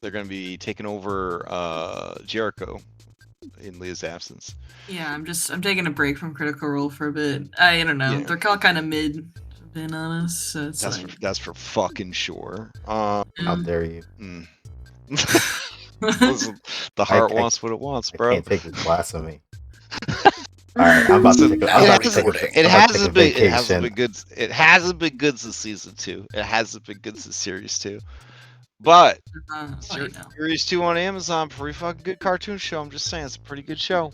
They're going to be taking over Jericho in Leah's absence. Yeah, I'm taking a break from Critical Role for a bit. I don't know. Yeah. They're all kind of mid, being honest. So it's that's for fucking sure. How dare you? Listen, the heart wants what it wants, bro. I can't take this blasphemy. All right, I'm about to take it hasn't been good. It hasn't been good since season 2. It hasn't been good since series 2. But series 2 on Amazon, pretty fucking good cartoon show. I'm just saying, it's a pretty good show.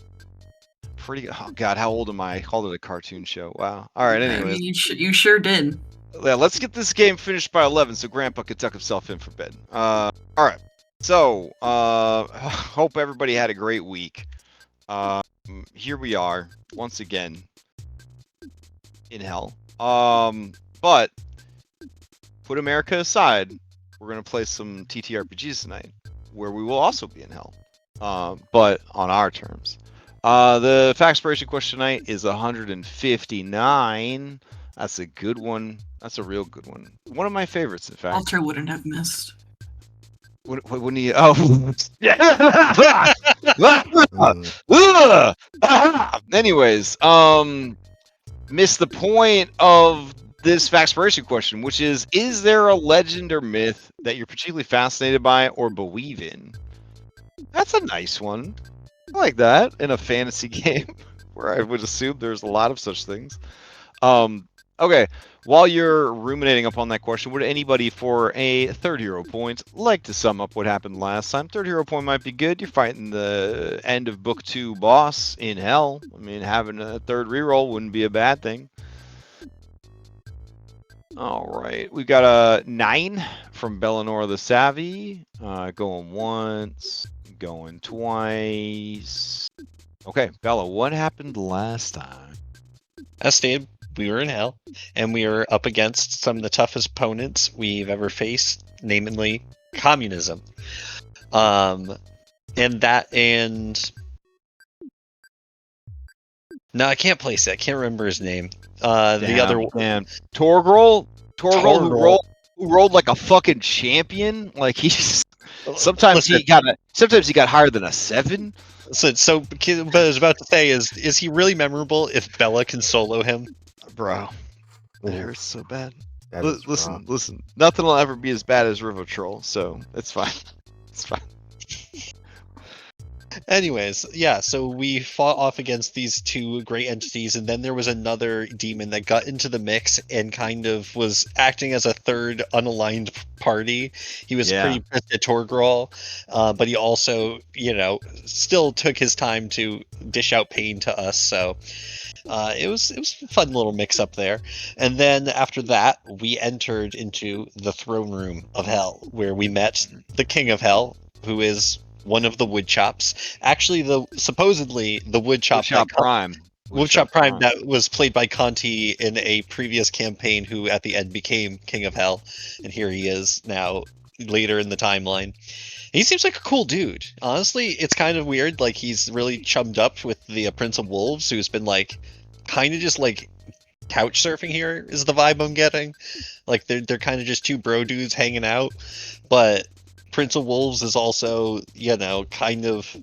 Pretty good. Oh god, how old am I? I called it a cartoon show. Wow. All right. Anyways, you sure did. Yeah, let's get this game finished by 11 so Grandpa can tuck himself in for bed. All right. So, hope everybody had a great week. Here we are once again in hell. But put America aside, we're gonna play some TTRPGs tonight, where we will also be in hell, but on our terms. The Factspiration question tonight is 159. That's a good one. That's a real good one. One of my favorites, in fact. Walter wouldn't have missed. Wouldn't he? Oh, anyways, missed the point of this Factspiration question, which is there a legend or myth that you're particularly fascinated by or believe in? That's a nice one. I like that in a fantasy game where I would assume there's a lot of such things. Okay, while you're ruminating upon that question, would anybody for a third hero point like to sum up what happened last time? Third hero point might be good. You're fighting the end of book 2 boss in hell. I mean, having a third reroll wouldn't be a bad thing. All right, we got a 9 from Bellinor the Savvy. Going once, going twice. Okay, Bella, what happened last time? As stated, we were in hell, and we were up against some of the toughest opponents we've ever faced, namely communism. And no, I can't place it. I can't remember his name. The other Damn. Torgrol, Torgrol. who rolled like a fucking champion. Like he's sometimes Listen, he got higher than a 7. so but I was about to say is he really memorable if Bella can solo him? Bro, it Ooh, hurts so bad. that is rough. Listen. Nothing will ever be as bad as River Troll, so it's fine. It's fine. Anyways, yeah, so we fought off against these two great entities, and then there was another demon that got into the mix and kind of was acting as a third unaligned party. He was Yeah. pretty pissed at Torgrol, but he also, still took his time to dish out pain to us, so it was a fun little mix up there. And then after that, we entered into the throne room of hell, where we met the king of hell, who is one of the woodchops. Actually, supposedly the woodchop Prime. Woodchop Prime that was played by Conti in a previous campaign, who at the end became King of Hell, and here he is now later in the timeline. He seems like a cool dude. Honestly, it's kind of weird. Like, he's really chummed up with the Prince of Wolves, who's been like kind of just like couch surfing here is the vibe I'm getting. Like they're kind of just two bro dudes hanging out, but Prince of Wolves is also, kind of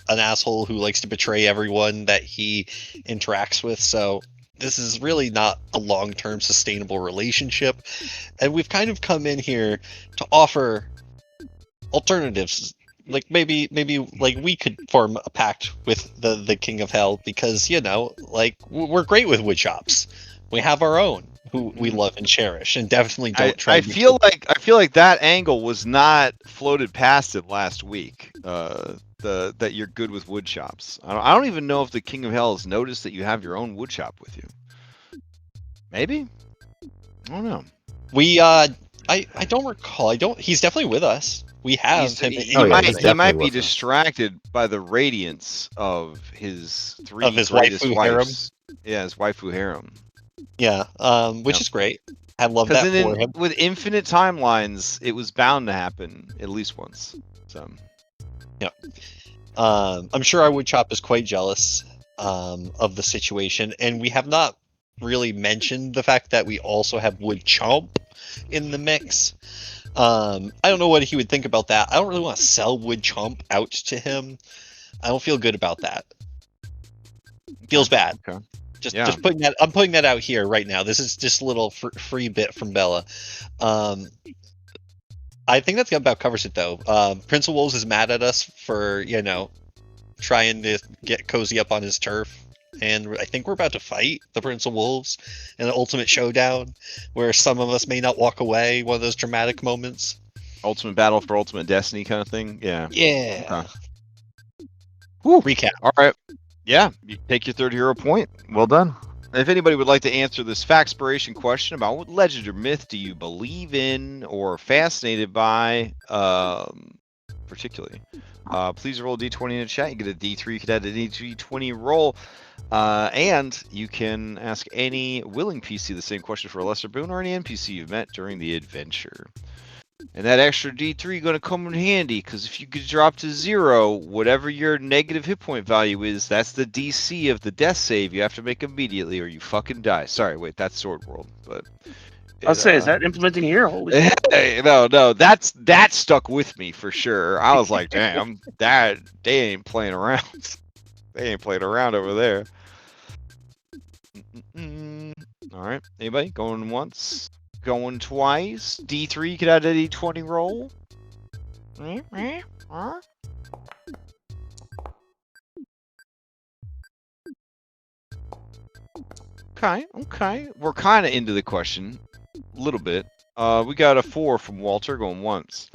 an asshole who likes to betray everyone that he interacts with. So this is really not a long-term sustainable relationship. And we've kind of come in here to offer alternatives. Like maybe like we could form a pact with the King of Hell, because, like we're great with wood shops. We have our own who we love and cherish, and definitely don't try. I feel like that angle was not floated past it last week. That you're good with wood shops. I don't even know if the King of Hell has noticed that you have your own wood shop with you. Maybe. I don't know. We I don't recall. He's definitely with us. We have him. He definitely might be with us. distracted by the radiance of his three Of his greatest waifu wives. Yeah, his waifu harem. Yeah, which is great. I love that Because for him. with infinite timelines, it was bound to happen at least once. So, yeah, I'm sure our woodchop is quite jealous of the situation, and we have not really mentioned the fact that we also have woodchomp in the mix. I don't know what he would think about that. I don't really want to sell woodchomp out to him. I don't feel good about that. Feels bad. Okay. Just putting that. I'm putting that out here right now. This is just a little free bit from Bella. I think that's about covers it though. Prince of Wolves is mad at us for trying to get cozy up on his turf, and I think we're about to fight the Prince of Wolves in an ultimate showdown, where some of us may not walk away. One of those dramatic moments. Ultimate battle for ultimate destiny kind of thing. Yeah. Yeah. Okay. Woo. Recap. All right. Yeah, you take your third hero point. Well done. If anybody would like to answer this factspiration question about what legend or myth do you believe in or fascinated by, particularly, please roll a d20 in the chat. You get a d3, you could add a d20 roll, and you can ask any willing PC the same question for a lesser boon or any NPC you've met during the adventure. And that extra D3 going to come in handy, because if you could drop to 0, whatever your negative hit point value is, that's the DC of the death save you have to make immediately, or you fucking die. Sorry, wait, that's Sword World. But I'll say, is that implementing here? Holy shit. hey, no, that stuck with me for sure. I was like, damn, they ain't playing around. They ain't playing around over there. All right, anybody going once? Going twice. D3, you could add a D20 roll. Okay. We're kind of into the question. A little bit. We got a 4 from Walter going once.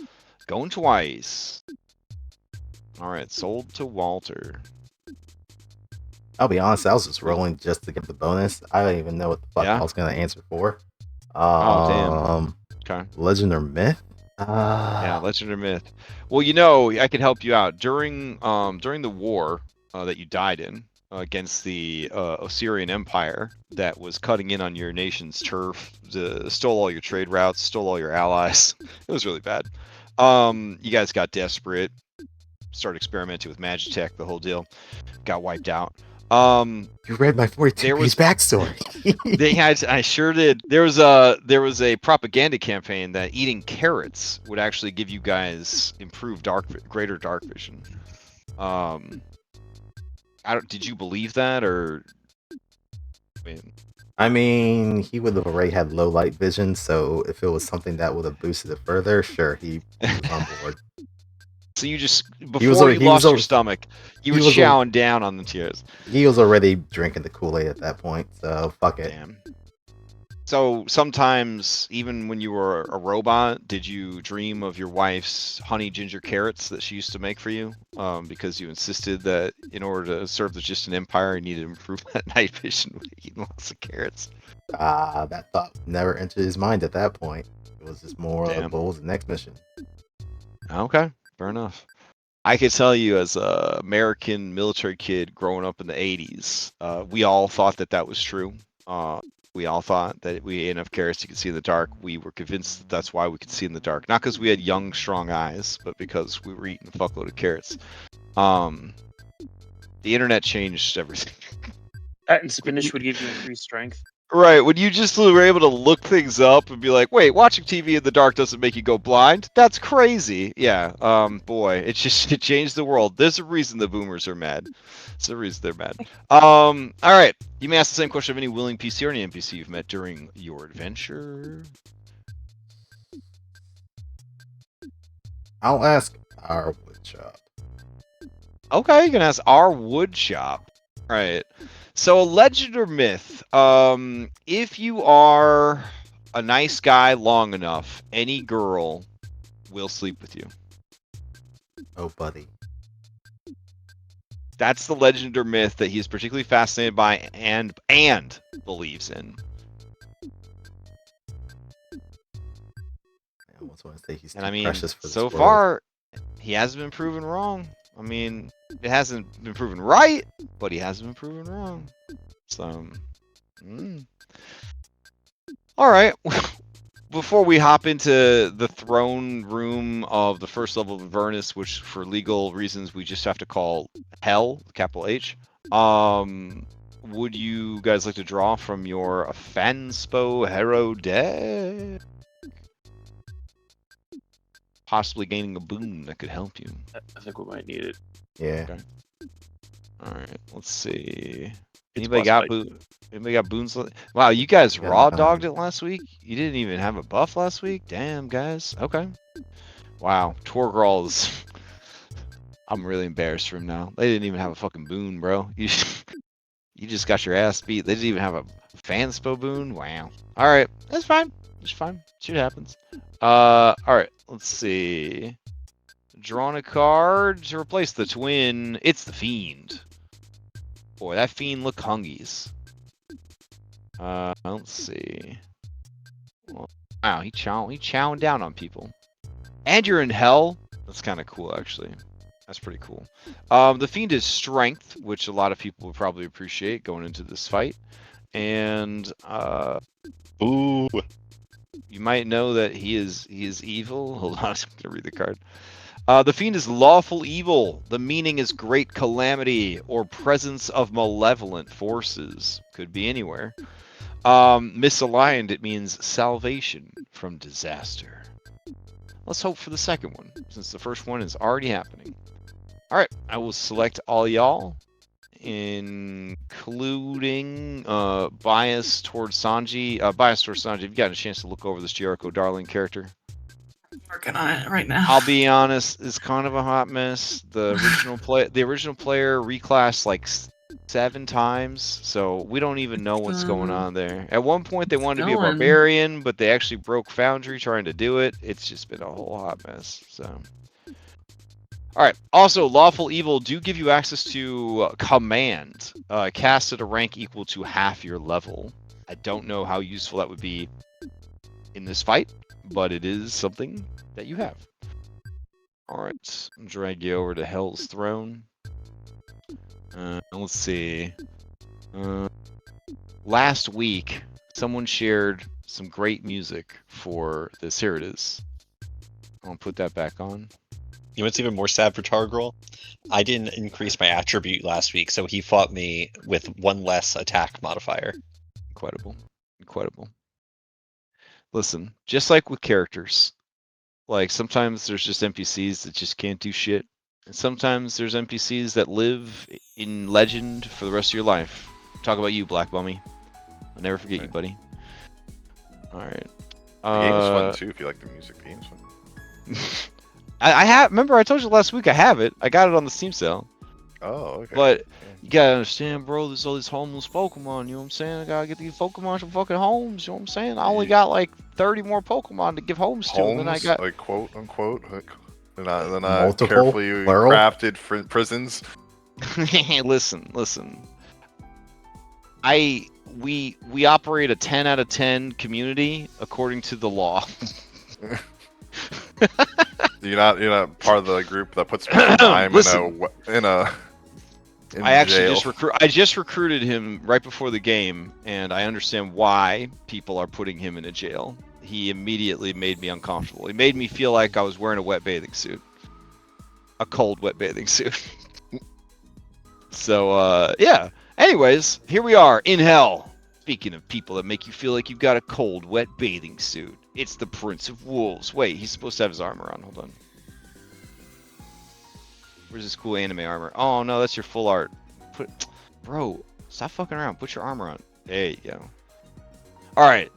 Going twice. Alright, sold to Walter. I'll be honest, I was just rolling just to get the bonus. I don't even know what the fuck I was going to answer for. Oh, damn. Okay. Legend or myth? Yeah, legend or myth. Well, you know, I could help you out during the war that you died in against the Osirian Empire that was cutting in on your nation's turf, stole all your trade routes, stole all your allies. It was really bad. You guys got desperate, started experimenting with Magitech, the whole deal, got wiped out. You read my 42-page backstory. They had, I sure did. There was a propaganda campaign that eating carrots would actually give you guys improved greater dark vision. Did you believe that, or? I mean, he would have already had low light vision, so if it was something that would have boosted it further, sure, he was on board. So you just, before you lost your stomach, you were chowing down on the tears. He was already drinking the Kool-Aid at that point, so fuck it. Damn. So sometimes, even when you were a robot, did you dream of your wife's honey ginger carrots that she used to make for you? Because you insisted that in order to serve the just an empire, you needed to improve that night vision with eating lots of carrots. That thought never entered his mind at that point. It was just more of what was the next mission. Okay, fair enough. I could tell you, as a American military kid growing up in the 80s, we all thought that was true. We all thought that we ate enough carrots you could see in the dark. We were convinced that that's why we could see in the dark. Not because we had young, strong eyes, but because we were eating a fuckload of carrots. The internet changed everything. That and spinach would give you increased strength. Right, when you just were able to look things up and be like, wait, watching TV in the dark doesn't make you go blind? That's crazy. Yeah, boy, it changed the world. There's a reason the boomers are mad. There's a reason they're mad. All right, you may ask the same question of any willing PC or any NPC you've met during your adventure. I'll ask our wood shop. Okay, you can ask our wood shop. All right. So, legend or myth, if you are a nice guy long enough, any girl will sleep with you. Oh, buddy. That's the legend or myth that he's particularly fascinated by and believes in. And I mean, so far, he hasn't been proven wrong. I mean, it hasn't been proven right, but he hasn't been proven wrong. So, all right. Before we hop into the throne room of the first level of Avernus, which for legal reasons we just have to call Hell, capital H, would you guys like to draw from your Fanspo Hero deck? Possibly gaining a boon that could help you. I think we might need it. Yeah. Okay. All right. Let's see. Anybody got boons? Wow, you guys raw dogged it last week. You didn't even have a buff last week. Damn, guys. Okay. Wow, Torgral's. I'm really embarrassed for him now. They didn't even have a fucking boon, bro. You just got your ass beat. They didn't even have a Fanspo boon. Wow. All right, that's fine. It's fine. Shit happens. All right. Let's see. Drawn a card to replace the twin. It's the Fiend. Boy, that Fiend look hungies. Let's see. Well, wow, he chowing down on people. And you're in hell. That's kind of cool, actually. That's pretty cool. The Fiend is strength, which a lot of people would probably appreciate going into this fight. And ooh. You might know that he is evil. Hold on, I'm gonna read the card. The Fiend is lawful evil. The meaning is great calamity or presence of malevolent forces. Could be anywhere. Misaligned, it means salvation from disaster. Let's hope for the second one, since the first one is already happening. All right, I will select all y'all, including bias towards Sanji. Bias towards Sanji. You've gotten a chance to look over this Jericho Darling character. Working on it right now. I'll be honest, it's kind of a hot mess. The original player reclassed like 7 times, so we don't even know what's going on there. At one point, they wanted to be a barbarian, but they actually broke Foundry trying to do it. It's just been a whole hot mess. So, all right. Also, lawful evil do give you access to command, cast at a rank equal to half your level. I don't know how useful that would be in this fight, but it is something that you have. All right, drag you over to Hell's Throne. Let's see. Last week, someone shared some great music for this. Here it is. I'll put that back on. You know what's even more sad for Targrel? I didn't increase my attribute last week, so he fought me with one less attack modifier. Incredible. Incredible. Listen, just like with characters, like sometimes there's just NPCs that just can't do shit. And sometimes there's NPCs that live in legend for the rest of your life. Talk about you, Black Bummy. I'll never forget you, buddy. Alright. The game was fun too if you like the music. The game's fun. I have, remember I told you last week I have it. I got it on the Steam sale. Oh, okay. But you gotta understand, bro, there's all these homeless Pokemon, you know what I'm saying? I gotta get these Pokemon from fucking homes, you know what I'm saying? I only got like 30 more Pokemon to give homes to. Homes, Than I got... like quote unquote, they're not Multiple, carefully plural? crafted prisons. Listen. We operate a 10 out of 10 community according to the law. You're not part of the group that puts time in I actually jail. just recruited him right before the game, and I understand why people are putting him in a jail. He immediately made me uncomfortable. He made me feel like I was wearing a wet bathing suit, a cold wet bathing suit. So yeah. Anyways, here we are in hell. Speaking of people that make you feel like you've got a cold wet bathing suit, it's the Prince of Wolves. Wait, he's supposed to have his armor on. Hold on. Where's his cool anime armor? Oh no, that's your full art. Bro, stop fucking around. Put your armor on. There you go. All right.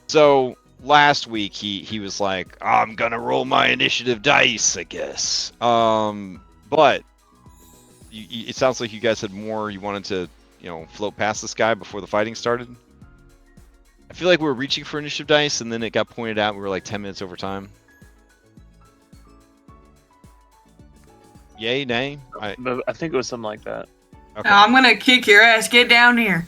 So last week he was like, I'm gonna roll my initiative dice, I guess. But it sounds like you guys had more. You wanted to, float past this guy before the fighting started. I feel like we were reaching for initiative dice, and then it got pointed out we were like 10 minutes over time. Yay, nay? I think it was something like that. Okay. No, I'm gonna kick your ass. Get down here.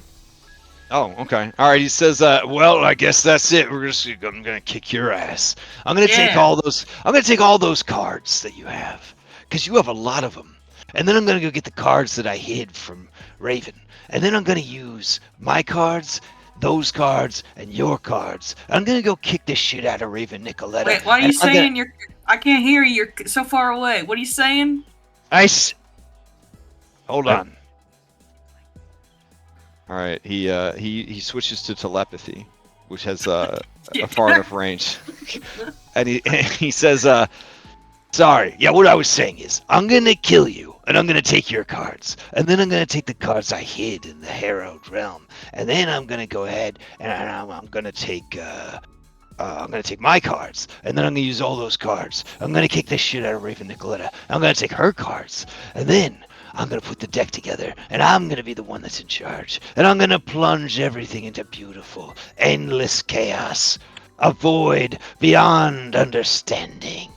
Oh, okay. All right. He says, "Well, I guess that's it. I'm gonna kick your ass. I'm gonna take all those. I'm gonna take all those cards that you have, because you have a lot of them. And then I'm gonna go get the cards that I hid from Raven. And then I'm gonna use my cards, those cards, and your cards. I'm gonna go kick the shit out of Raven Nicoletta." Wait, what are you saying? I can't hear you. You're so far away. What are you saying? Hold on. All right, he switches to telepathy, which has a far enough range, and he says, "Sorry, yeah. What I was saying is, I'm gonna kill you, and I'm gonna take your cards, and then I'm gonna take the cards I hid in the Harrowed Realm, and then I'm gonna go ahead and I'm gonna take my cards, and then I'm gonna use all those cards. I'm gonna kick the shit out of Raven Nicoletta. I'm gonna take her cards, and then I'm gonna put the deck together, and I'm gonna be the one that's in charge, and I'm gonna plunge everything into beautiful, endless chaos, a void beyond understanding."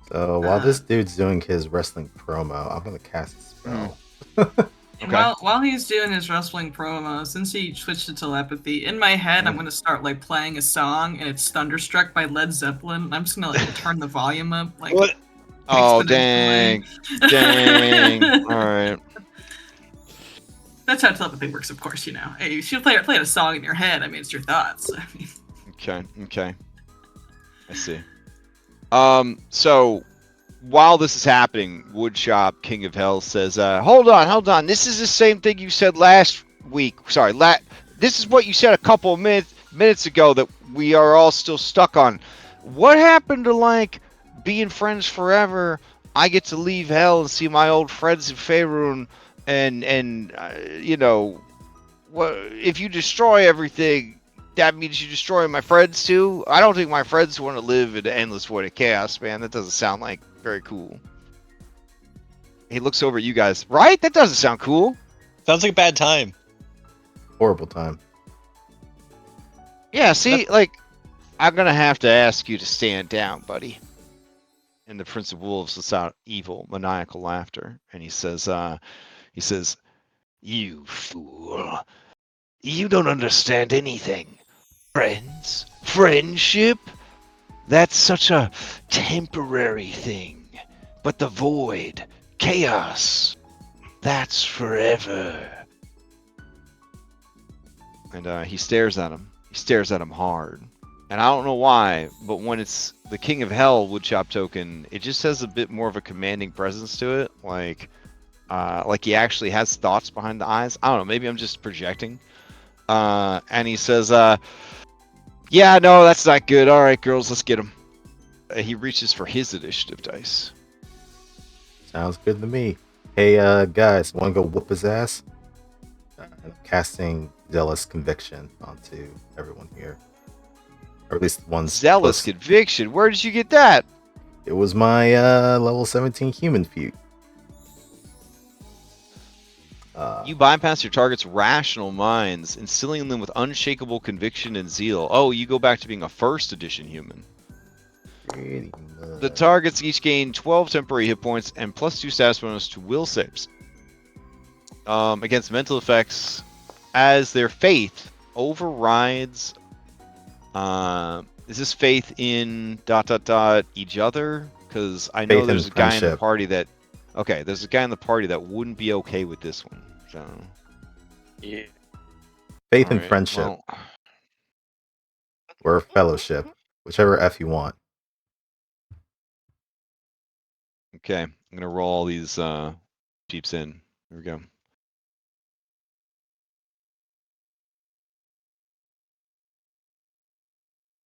So while this dude's doing his wrestling promo, I'm gonna cast a spell. And while he's doing his wrestling promo, since he switched to telepathy, in my head I'm gonna start like playing a song, and it's Thunderstruck by Led Zeppelin. I'm just gonna like turn the volume up, like. What? Oh dang! Dang! All right. That's how telepathy works, of course. Hey, you should play a song in your head. I mean, it's your thoughts. Okay. I see. So while this is happening, Woodshop, King of Hell, says, hold on. This is the same thing you said last week. Sorry, this is what you said a couple of minutes ago that we are all still stuck on. What happened to, being friends forever? I get to leave Hell and see my old friends in Faerun, and what if you destroy everything? That means you destroy my friends too? I don't think my friends want to live in an endless void of chaos, man. That doesn't sound like very cool. He looks over at you guys. Right? That doesn't sound cool. Sounds like a bad time. Horrible time. Yeah, see, I'm going to have to ask you to stand down, buddy. And the Prince of Wolves lets out evil, maniacal laughter. And he says, "You fool. You don't understand anything. Friends? Friendship? That's such a temporary thing. But the void, chaos, that's forever. And he stares at him. He stares at him hard. And I don't know why, but when it's the King of Hell woodchop token, it just has a bit more of a commanding presence to it. Like he actually has thoughts behind the eyes. I don't know, maybe I'm just projecting. And he says, yeah, no, that's not good. All right, girls, let's get him. He reaches for his initiative dice. Sounds good to me. Hey, guys, want to go whoop his ass? I'm casting Zealous Conviction onto everyone here. Or at least one. Zealous Conviction? Where did you get that? It was my level 17 human feat. You bypass your target's rational minds, instilling them with unshakable conviction and zeal. Oh, you go back to being a first edition human. Pretty much. The targets each gain 12 temporary hit points and +2 status bonus to will saves against mental effects as their faith overrides. Is this faith in ... each other? Because I know Faith there's and a guy in the friendship. party that. Okay, there's a guy in the party that wouldn't be okay with this one. So. Yeah. Faith and Alright, friendship. well, Or fellowship. Whichever F you want. okay, I'm gonna roll all these jeeps in. Here we go.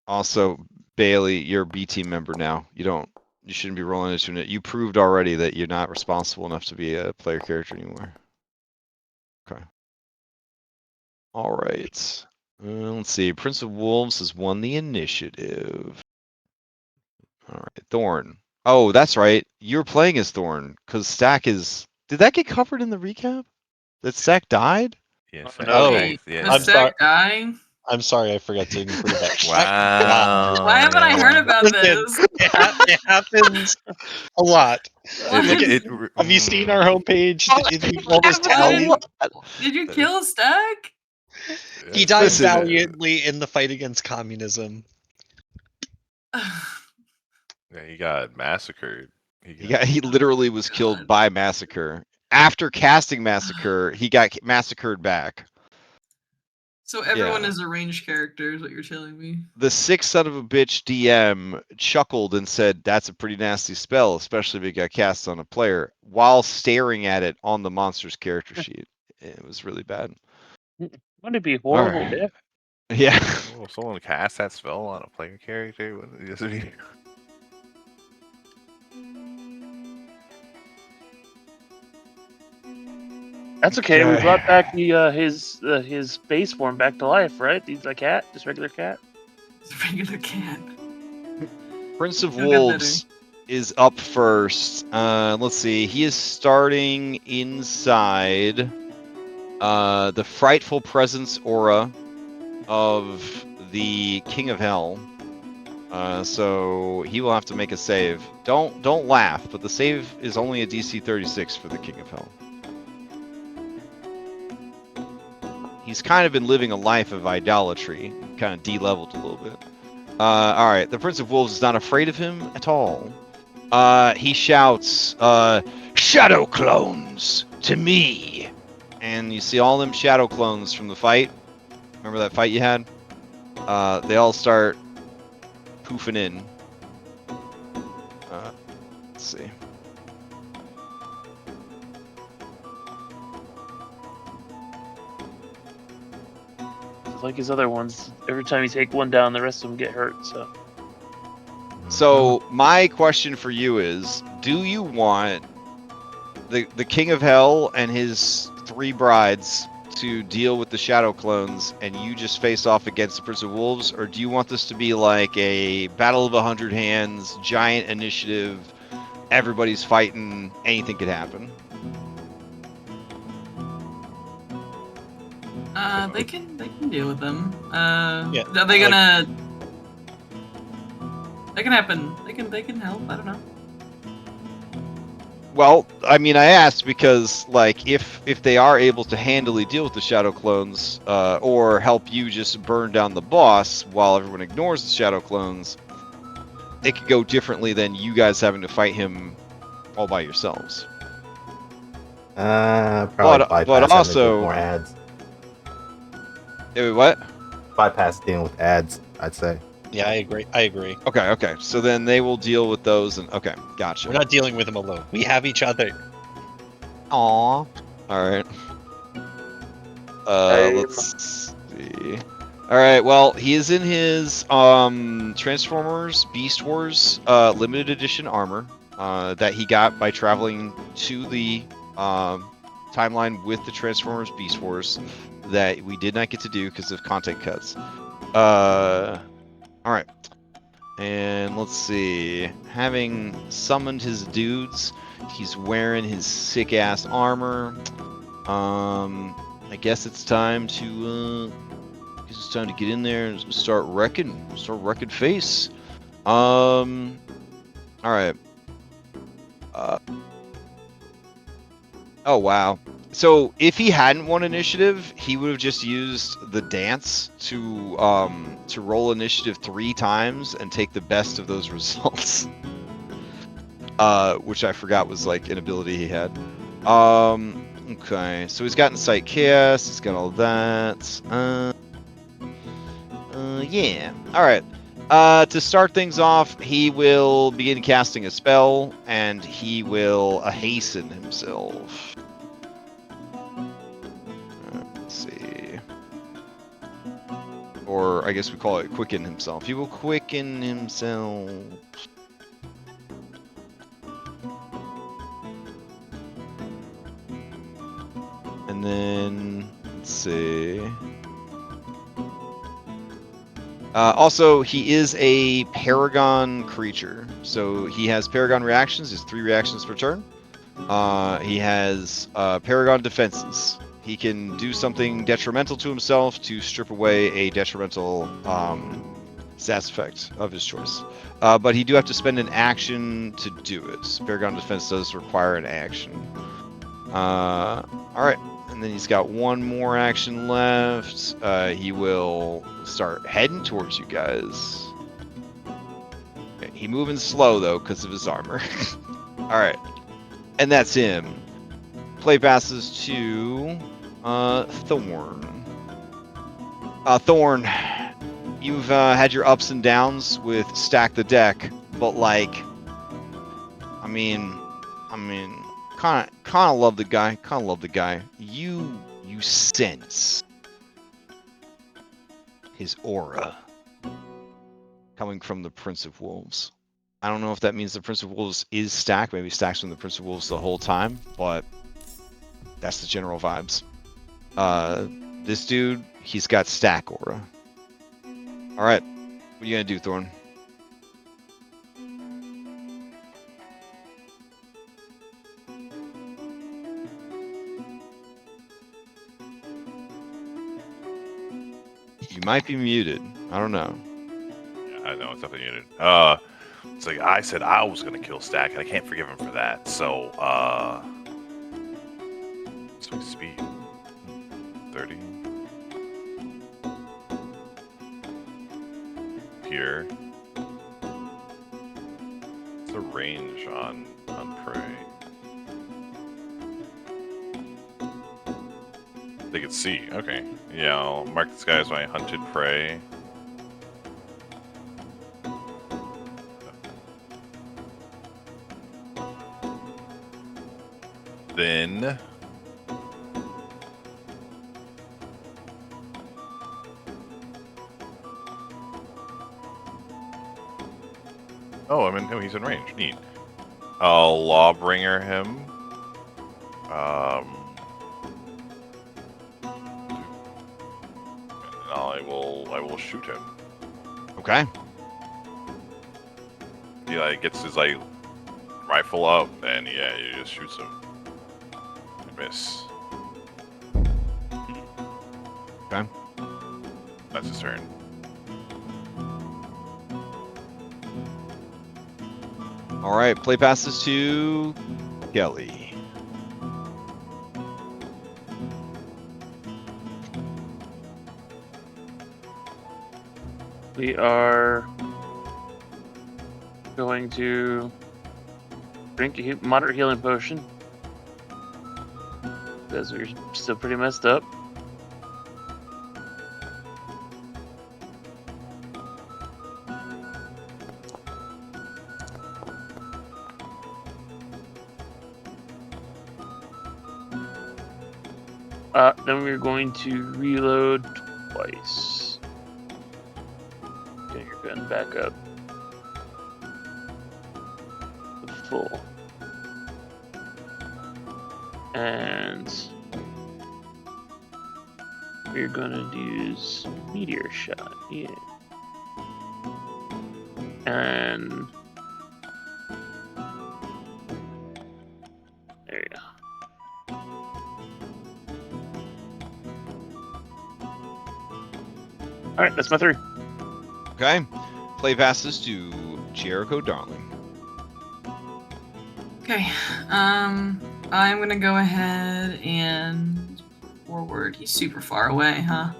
Also, Bailey, you're a B team member now. You shouldn't be rolling this unit. You proved already that you're not responsible enough to be a player character anymore. Okay. All right. Let's see. Prince of Wolves has won the initiative. All right. Thorn. Oh, that's right. You're playing as Thorn because Stack is. Did that get covered in the recap? That Stack died? Yes. Oh, Wait, yeah. was I'm sorry. Zach dying? I'm sorry, I forgot to include that. Wow. Why haven't I heard about Listen, this? it happens a lot. What? Look at, have you seen our homepage? All this What? talent. Did you kill Stack? He died Listen, valiantly in the fight against communism. Yeah, he got massacred. He literally was killed by Massacre. After casting Massacre, he got massacred back. So everyone Yeah. is a ranged character, is what you're telling me. The sick son of a bitch DM chuckled and said, "That's a pretty nasty spell, especially if it got cast on a player," while staring at it on the monster's character sheet. It was really bad. Wouldn't it be horrible? Alright. Death? Yeah. Oh, someone cast that spell on a player character? What does it mean? That's okay. We Okay. brought back his base form back to life, right? He's a cat, just regular cat. It's a regular cat. Prince of He'll get Wolves is up first. Let's see. He is starting inside the frightful presence aura of the King of Hell. So he will have to make a save. Don't laugh, but the save is only a DC 36 for the King of Hell. He's kind of been living a life of idolatry, kind of de-leveled a little bit. All right, the Prince of Wolves is not afraid of him at all. He shouts, "Shadow clones to me!" And you see all them shadow clones from the fight. Remember that fight you had? They all start poofing in. Let's see. Like his other ones, every time you take one down, the rest of them get hurt. So my question for you is, do you want the King of Hell and his 3 brides to deal with the Shadow Clones and you just face off against the Prince of Wolves, or do you want this to be like a Battle of 100 Hands, giant initiative, everybody's fighting, anything could happen? They can deal with them. Yeah, Are they gonna? They can happen. They can help. I don't know. Well, I mean, I asked because, like, if they are able to handily deal with the shadow clones, or help you just burn down the boss while everyone ignores the shadow clones, it could go differently than you guys having to fight him all by yourselves. Probably bypass but having to deal with also, more ads. what? Bypass dealing with ads, I'd say. Yeah, I agree. I agree. Okay. So then they will deal with those, and okay, gotcha. We're not dealing with them alone. We have each other. Aw. All right. Let's see. All right. Well, he is in his Transformers Beast Wars limited edition armor that he got by traveling to the timeline with the Transformers Beast Wars that we did not get to do because of content cuts. All right. And let's see. Having summoned his dudes, he's wearing his sick ass armor. I guess it's time to get in there and start wrecking face. All right. Oh wow. So if he hadn't won initiative, he would have just used the dance to roll initiative 3 times and take the best of those results. Which I forgot was like an ability he had. Okay, so he's got Incite Chaos, he's got all that. Yeah. Alright. To start things off, he will begin casting a spell, and he will hasten himself. Let's see. Or I guess we call it quicken himself. He will quicken himself. And then, let's see. Also, he is a Paragon creature. So he has Paragon reactions. He has 3 reactions per turn. He has Paragon defenses. He can do something detrimental to himself to strip away a detrimental stats effect of his choice. But he do have to spend an action to do it. Paragon defense does require an action. Alright. And then he's got 1 more action left. He will start heading towards you guys. Okay, he moving slow though because of his armor. Alright. And that's him. Play passes to Thorn. Thorn, you've had your ups and downs with Stack the Deck, but like, I mean, kind of love the guy. You sense his aura coming from the Prince of Wolves. I don't know if that means the Prince of Wolves is Stack. Maybe Stack's from the Prince of Wolves the whole time, but that's the general vibes. This dude, he's got Stack aura. All right, what are you gonna do, Thorn? You might be muted. I don't know. Yeah, I know it's definitely muted. It's like I said I was gonna kill Stack, and I can't forgive him for that. So, what's my speed? 30. Here. What's the range on prey? They could see. Okay. Yeah, I'll mark this guy as my hunted prey. Then oh, he's in range. Neat. I'll Lawbringer him. And I will shoot him. Okay. He like gets his like rifle up, and yeah, he just shoots him. I miss. Okay. That's his turn. All right. Play passes to Kelly. We are going to drink a moderate healing potion because we're still pretty messed up. Then we're going to reload twice. Get your gun back up to full. And we're gonna use Meteor Shot, yeah. And there you go. Alright, that's my 3. Okay. Play passes to Jericho Darling. Okay. I'm gonna go ahead and forward. He's super far away, huh?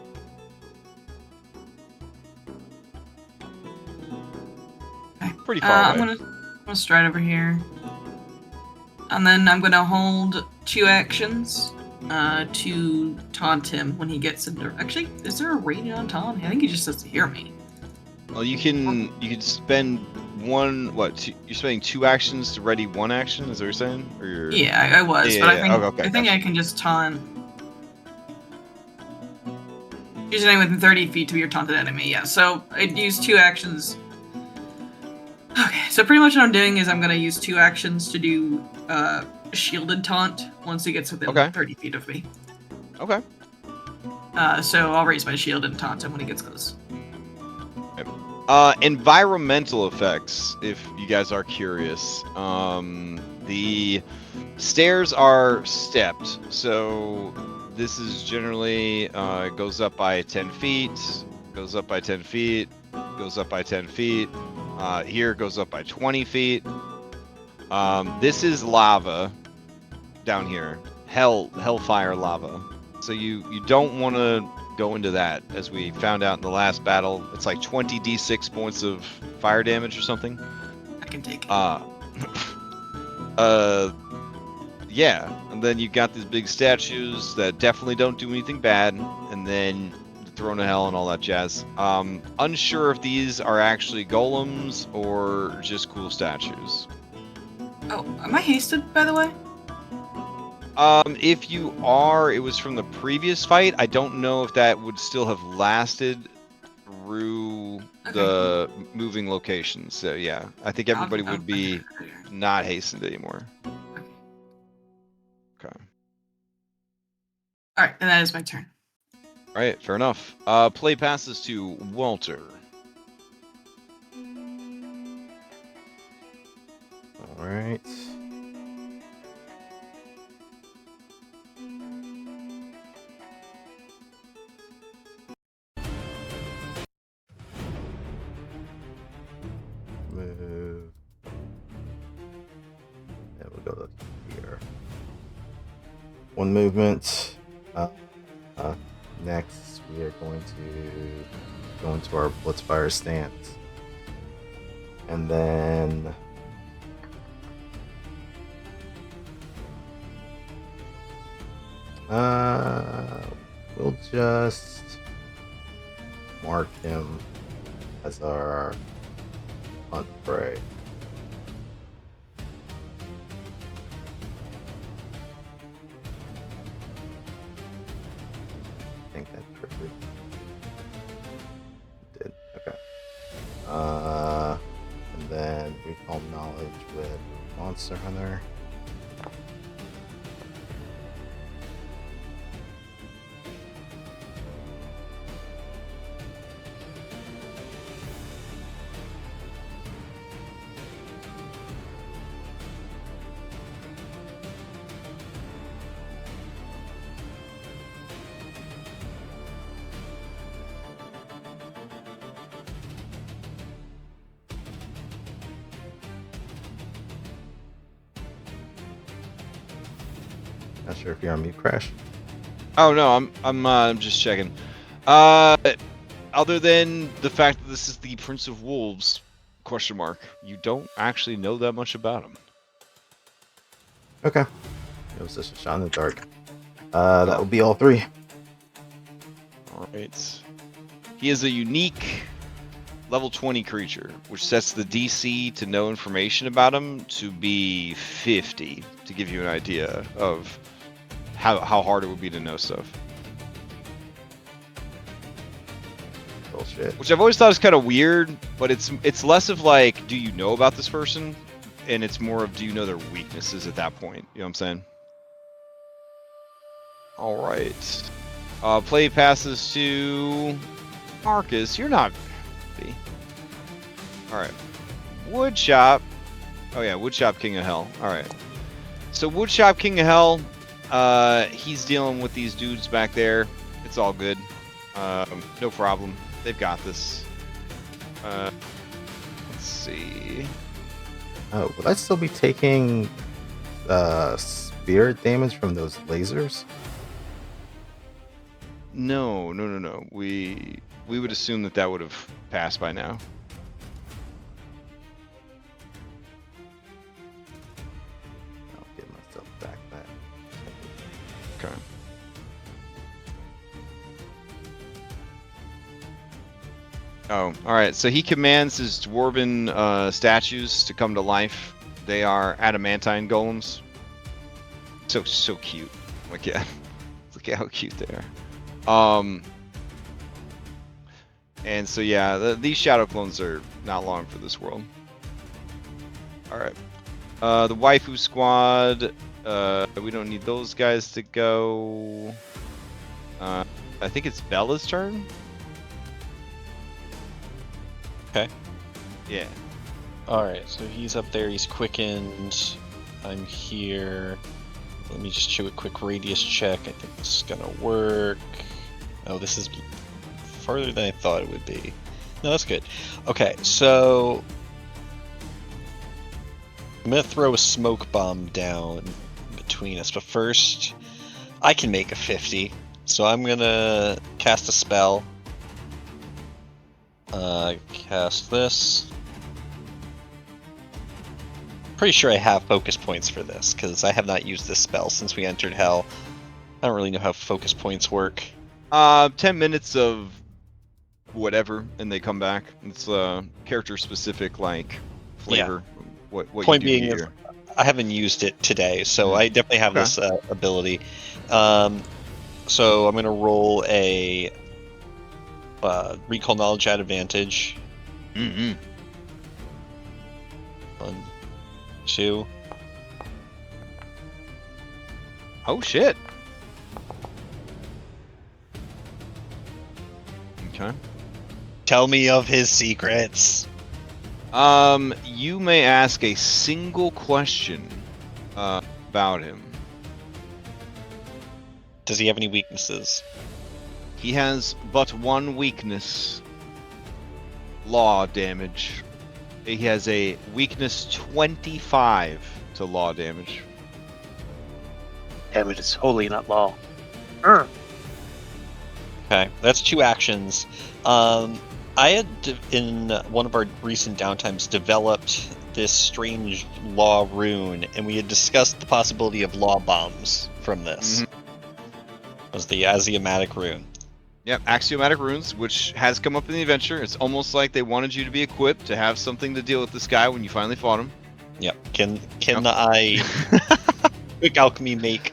Okay. Pretty far I'm away. gonna stride over here. And then I'm gonna hold 2 actions to taunt him when he gets into. Actually, is there a rating on taunt? I think he just has to hear me. Well, you can spend one. What? You're spending 2 actions to ready 1 action. Is that what you're saying? Or you're... Yeah, I was, Yeah, but yeah, I think I can just taunt. Use anything within 30 feet to your taunted enemy. Yeah, so I'd use 2 actions. Okay, so pretty much what I'm doing is I'm gonna use 2 actions to do shielded taunt once he gets within 30 feet of me. Okay. So I'll raise my shield and taunt him when he gets close. Environmental effects, if you guys are curious. The stairs are stepped, so this is generally goes up by 10 feet, goes up by 10 feet, goes up by 10 feet. Here goes up by 20 feet. This is lava down here, hellfire lava. So you don't want to go into that, as we found out in the last battle. It's like 20 d6 points of fire damage or something. I can take it. Yeah, and then you got these big statues that definitely don't do anything bad, and then the Throne of Hell and all that jazz. Unsure if these are actually golems or just cool statues. Oh, am I hasted, by the way? If you are, it was from the previous fight. I don't know if that would still have lasted through the moving locations. So yeah, I think everybody would be not hastened anymore. Okay. Alright, and that is my turn. Alright, fair enough. Play passes to Walter. Alright. Move. And we'll go to here. 1 movement. Next, we are going to go into our Blitzfire stance. And then we'll just mark him as our hunt prey. I think that triggered. It did. Okay. And then recall knowledge with Monster Hunter. Not sure if you're on mute, Crash. Oh no, I'm just checking. Other than the fact that this is the Prince of Wolves, question mark, you don't actually know that much about him. Okay. It was just a shot in the dark. That would be all 3. All right. He is a unique level 20 creature, which sets the DC to know information about him to be 50, to give you an idea of how hard it would be to know stuff. Bullshit. Which I've always thought is kind of weird, but it's less of like, do you know about this person? And it's more of, do you know their weaknesses at that point? You know what I'm saying? All right. Play passes to Marcus. You're not... Alright. Woodshop. Oh yeah, Woodshop King of Hell. Alright. So Woodshop King of Hell, he's dealing with these dudes back there. It's all good. No problem. They've got this. Let's see. Oh, would I still be taking spirit damage from those lasers? No. We would assume that would have passed by now. I'll get myself back. Okay. Oh, alright. So he commands his dwarven statues to come to life. They are adamantine golems. So cute. Like, yeah. Look at how cute they are. And so yeah, these shadow clones are not long for this world. Alright. The waifu squad, we don't need those guys to go. I think it's Bella's turn. Okay. Yeah. Alright, so he's up there, he's quickened. I'm here. Let me just do a quick radius check. I think this is gonna work. Oh, this is farther than I thought it would be. No, that's good. Okay, so I'm gonna throw a smoke bomb down between us, but first I can make a 50. So I'm gonna cast a spell. Cast this. Pretty sure I have focus points for this, because I have not used this spell since we entered Hell. I don't really know how focus points work. 10 minutes of whatever, and they come back. It's character specific, like flavor. Yeah. What point you do being is, here. I haven't used it today, so I definitely have this ability. So I'm gonna roll a recall knowledge at advantage. 1, 2. Oh shit. Okay. Tell me of his secrets. You may ask a single question about him. Does he have any weaknesses? He has but one weakness. Law damage. He has a weakness 25 to law damage. Damn it, it's holy, not law. Okay, that's 2 actions. I had, in one of our recent downtimes, developed this strange law rune, and we had discussed the possibility of law bombs from this. It was the axiomatic rune. Yep, axiomatic runes, which has come up in the adventure. It's almost like they wanted you to be equipped to have something to deal with this guy when you finally fought him. Yep. Can I quick alchemy make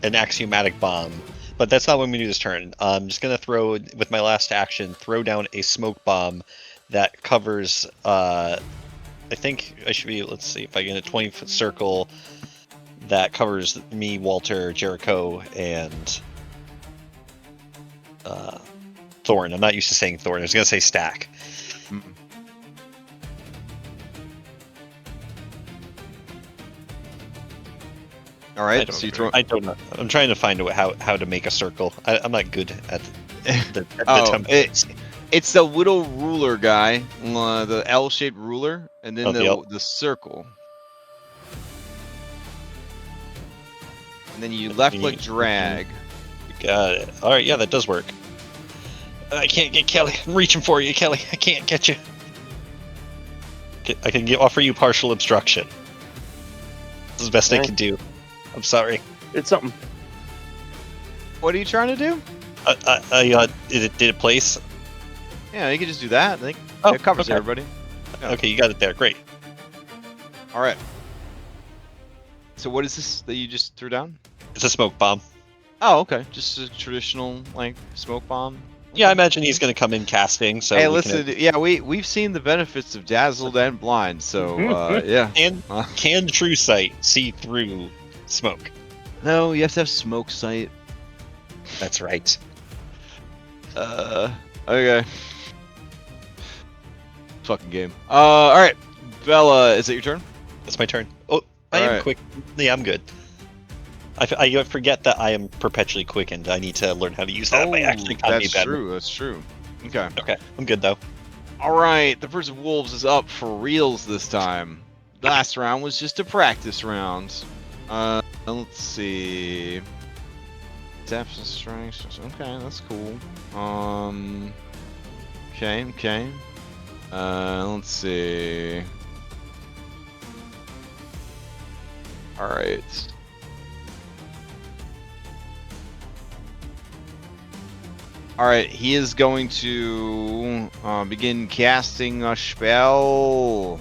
an axiomatic bomb? But that's not what I'm going to do this turn. I'm just going to throw, with my last action, throw down a smoke bomb that covers, I think I should be, let's see, if I get a 20-foot circle that covers me, Walter, Jericho, and Thorn. I'm not used to saying Thorn. I was going to say Stack. All right, so you throw. I don't know. I'm trying to find out how to make a circle. I'm not good at the It's the little ruler guy, the L-shaped ruler, and then the circle. And then you left click drag. Got it. All right, yeah, that does work. I can't get Kelly. I'm reaching for you, Kelly. I can't get you. I can offer you partial obstruction. This is the best I can do. I'm sorry. It's something. What are you trying to do? Did it place? Yeah, you can just do that. I think Oh, it covers okay. everybody. Yeah. Okay, you got it there. Great. All right. So what is this that you just threw down? It's a smoke bomb. Oh, okay. Just a traditional like smoke bomb. Yeah, I imagine he's going to come in casting. So Hey, we listen. Yeah, we've seen the benefits of dazzled and blind. So yeah. Can true sight see through smoke? No, you have to have smoke sight. That's right. Okay. Fucking game. All right, Bella, is it your turn? That's my turn. Oh, I am Alright. quick. Yeah, I'm good. I forget that I am perpetually quickened. I need to learn how to use that. I actually can't be that's better. true. That's true. Okay. Okay, I'm good though. All right, the First of Wolves is up for reals this time. Last round was just a practice round. Let's see. Depth and strength. Okay, that's cool. Okay. Let's see. All right. All right, he is going to begin casting a spell.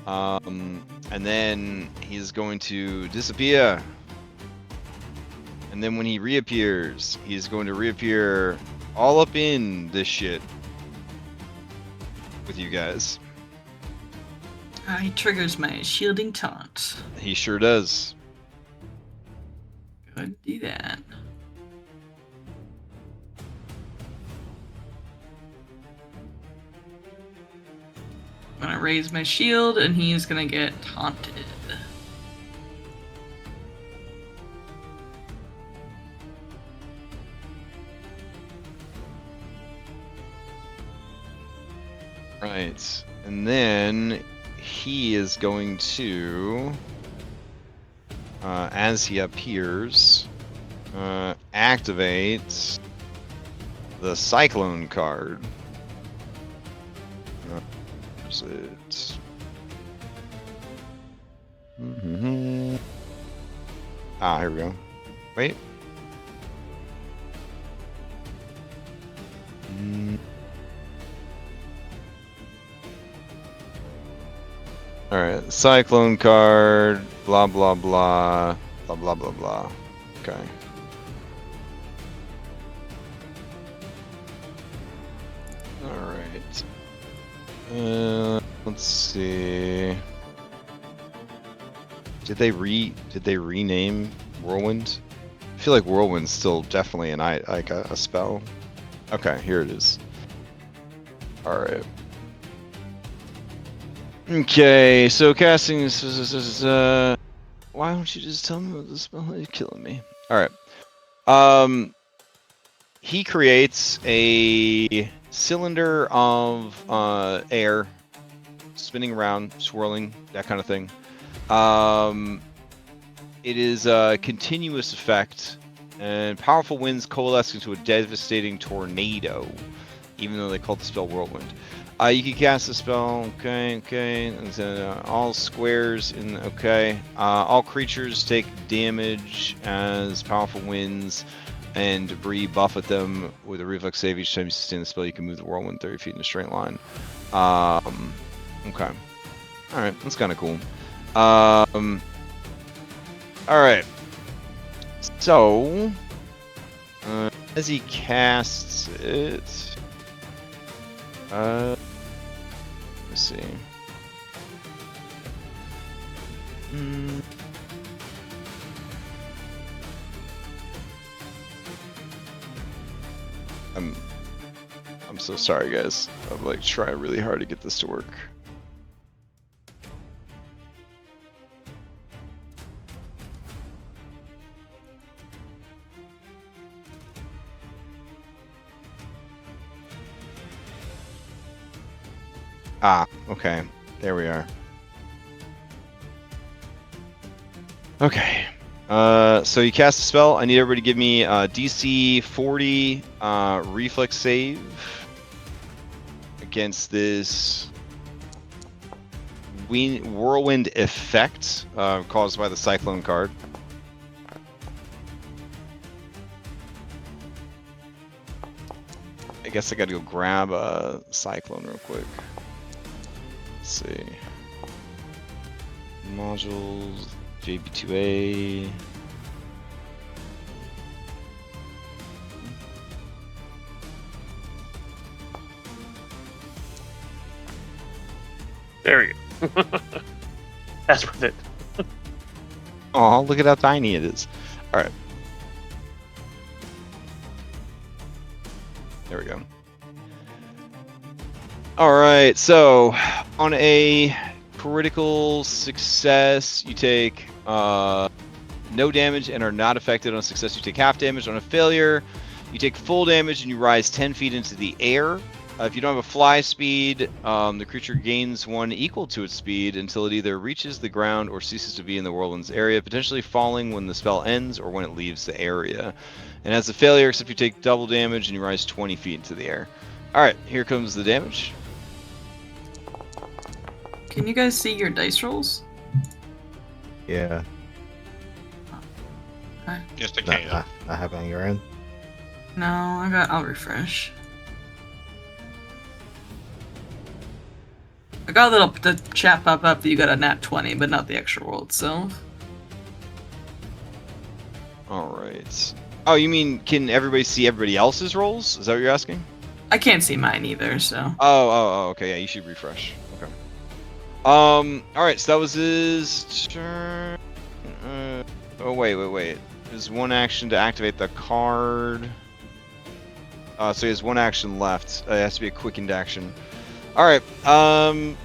And then he's going to disappear. And then when he reappears, he's going to reappear all up in this shit with you guys. He triggers my shielding taunt. He sure does. Go ahead and do that. I'm gonna raise my shield, and he's gonna get taunted. Right. And then he is going to, as he appears, activate the Cyclone card. Where's it? Ah, here we go. Wait. Alright, Cyclone card, blah blah blah, blah blah blah blah. Okay. Alright. Let's see. Did they rename Whirlwind? I feel like Whirlwind's still definitely a spell. Okay, here it is. Alright. Okay, so casting is why don't you just tell me what the spell is? You're killing me. Alright. He creates a cylinder of air spinning around, swirling, that kind of thing. It is a continuous effect, and powerful winds coalesce into a devastating tornado, even though they call the spell Whirlwind. You can cast the spell, okay, and then all squares in, okay. All creatures take damage as powerful winds and debris buff at them with a reflex save. Each time you sustain the spell, you can move the Whirlwind 30 feet in a straight line. Okay. Alright, that's kind of cool. Alright. So, as he casts it, let's see. I'm so sorry, guys. I'm like trying really hard to get this to work. Ah, okay. There we are. Okay. So you cast a spell. I need everybody to give me DC 40 reflex save against this whirlwind effect caused by the cyclone card. I guess I gotta go grab a cyclone real quick. Let's see. Modules, JP2A. There we go. That's worth it. Oh, look at how tiny it is. All right. There we go. All right, so on a critical success, you take no damage and are not affected. On a success, you take half damage. On a failure, you take full damage and you rise 10 feet into the air. If you don't have a fly speed, the creature gains one equal to its speed until it either reaches the ground or ceases to be in the whirlwind's area, potentially falling when the spell ends or when it leaves the area. And as a failure, except you take double damage and you rise 20 feet into the air. Alright, here comes the damage. Can you guys see your dice rolls? Yeah. Yes, I can. Not have it on your end. No, I'll refresh. I got the chat pop up that you got a nat 20, but not the extra roll itself. Alright. Oh, you mean, can everybody see everybody else's rolls? Is that what you're asking? I can't see mine either, so. Oh, okay, yeah, you should refresh. Okay. Alright, so that was his turn. Oh, wait. There's one action to activate the card. So he has one action left. It has to be a quickened action. Alright,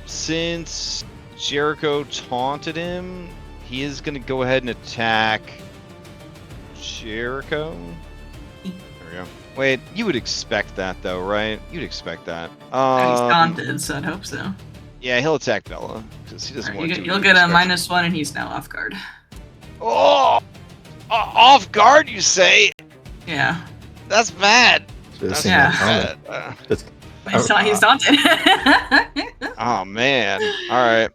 since Jericho taunted him, he is going to go ahead and attack Jericho. There we go. Wait, you would expect that though, right? You'd expect that. He's taunted, so I'd hope so. Yeah, he'll attack Bella, because he doesn't want to. You'll get a -1 and he's now off guard. Oh! Off guard, you say? Yeah. That's bad. Just Yeah. Bad. He's taunted. Oh man. Alright.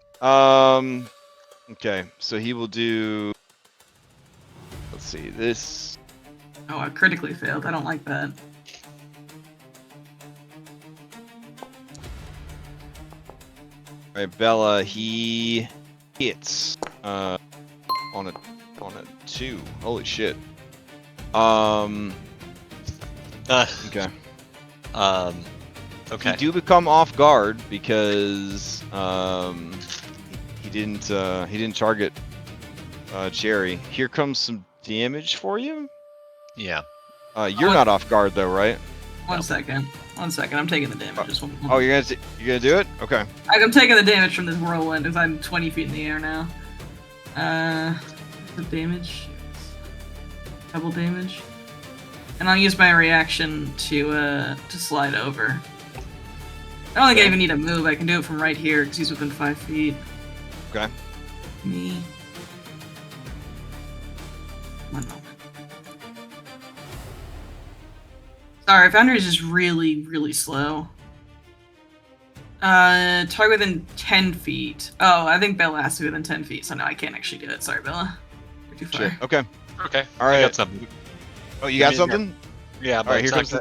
Okay, so he will do, let's see, this. Oh, I critically failed. I don't like that. Alright, Bella, he hits on a 2. Holy shit. Okay. Okay. You do become off guard because he didn't target Cherry. Here comes some damage for you. Yeah. You're not off guard though, right? One second. I'm taking the damage. Just one. Oh, you're gonna do it? Okay. I'm taking the damage from this whirlwind because I'm 20 feet in the air now. The damage. Double damage. And I'll use my reaction to slide over. I don't think I even need to move. I can do it from right here because he's within 5 feet. Okay. Me. 1 moment. Sorry, Foundry is just really, really slow. Target within 10 feet. Oh, I think Bella has to be within 10 feet, so no, I can't actually do it. Sorry, Bella. You're too far. Shit. Okay. Okay. All right. I got something. Oh, you got something? Yeah, but All right. Here comes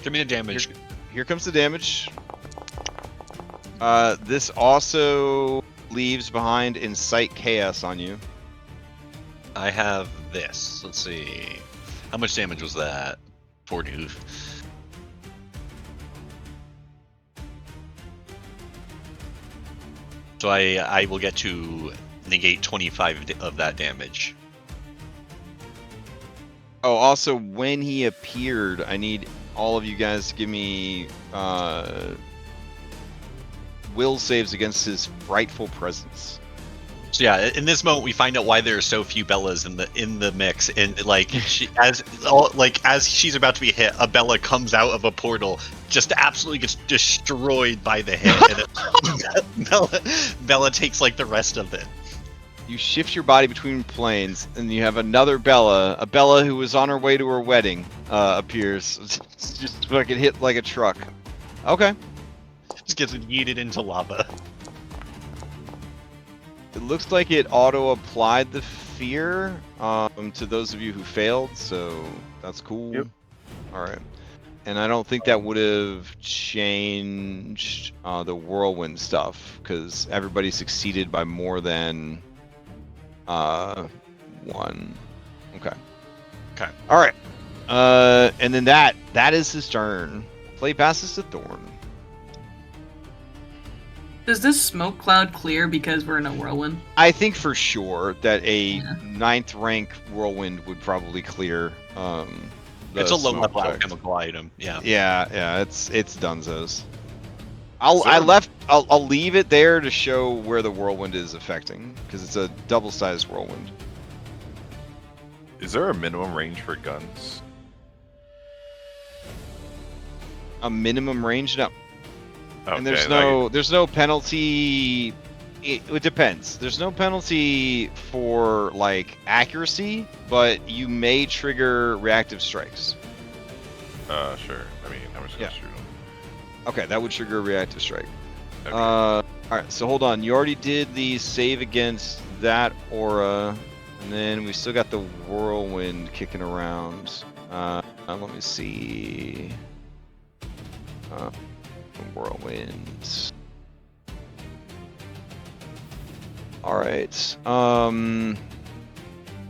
give me the damage. Here comes the damage. This also leaves behind Incite Chaos on you. I have this. Let's see. How much damage was that? 40. So I will get to negate 25 of that damage. Oh, also, when he appeared, I need all of you guys to give me will saves against his frightful presence. So yeah, in this moment we find out why there are so few Bellas in the mix, and like as she's about to be hit, a Bella comes out of a portal, just absolutely gets destroyed by the hit, and Bella takes like the rest of it. You shift your body between planes, and you have another Bella. A Bella who was on her way to her wedding appears. Just fucking hit like a truck. Okay. Just gets yeeted into lava. It looks like it auto-applied the fear to those of you who failed, so that's cool. Yep. Alright. And I don't think that would have changed the whirlwind stuff, because everybody succeeded by more than 1. Okay. Okay. Alright. And then that is his turn. Play passes to Thorn. Does this smoke cloud clear because we're in a whirlwind? I think for sure that a 9th rank whirlwind would probably clear. It's a low smoke level effect. alchemical item. Yeah. Yeah, it's dunzos. I'll leave it there to show where the whirlwind is affecting, because it's a double-sized whirlwind. Is there a minimum range for guns? A minimum range? No. Okay, And there's no penalty. It depends. There's no penalty for like accuracy, but you may trigger reactive strikes. Sure. I mean, how much Yeah. shoot them? Okay, that would trigger a reactive strike. Okay. All right, so hold on. You already did the save against that aura, and then we still got the whirlwind kicking around. Let me see. Whirlwind. All right.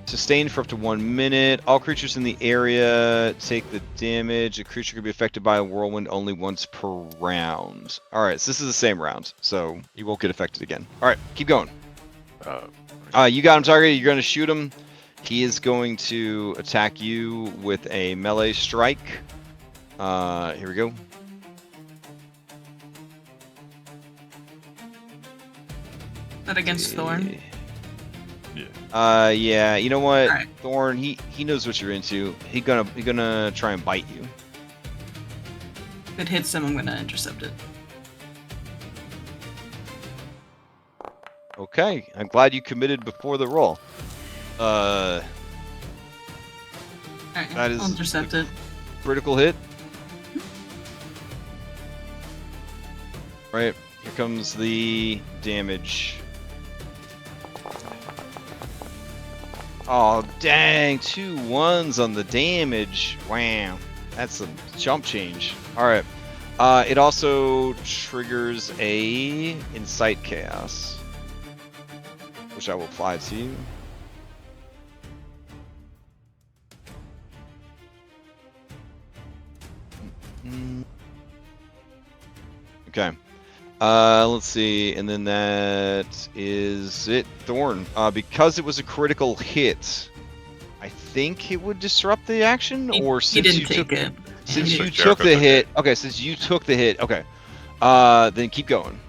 Sustained for up to 1 minute. All creatures in the area take the damage. A creature can be affected by a whirlwind only once per round. All right, so this is the same round, so you won't get affected again. All right, keep going. You got him targeted. You're going to shoot him. He is going to attack you with a melee strike. Here we go. That against Thorn? Yeah. You know what, Alright. Thorn? He knows what you're into. He gonna try and bite you. If it hits him, I'm gonna intercept it. Okay, I'm glad you committed before the roll. Alright, That is- I'll intercept it. Critical hit. Right, here comes the damage. Oh, dang, 2 1s on the damage. Wow, that's a jump change. All right. It also triggers a Incite Chaos, which I will apply to you. Okay. Let's see, and then that is it. Thorn. Because it was a critical hit, I think it would disrupt the action, or He since didn't you take took it. since Yeah. you Jericho took the took hit. Okay, since you took the hit. Okay. Then keep going.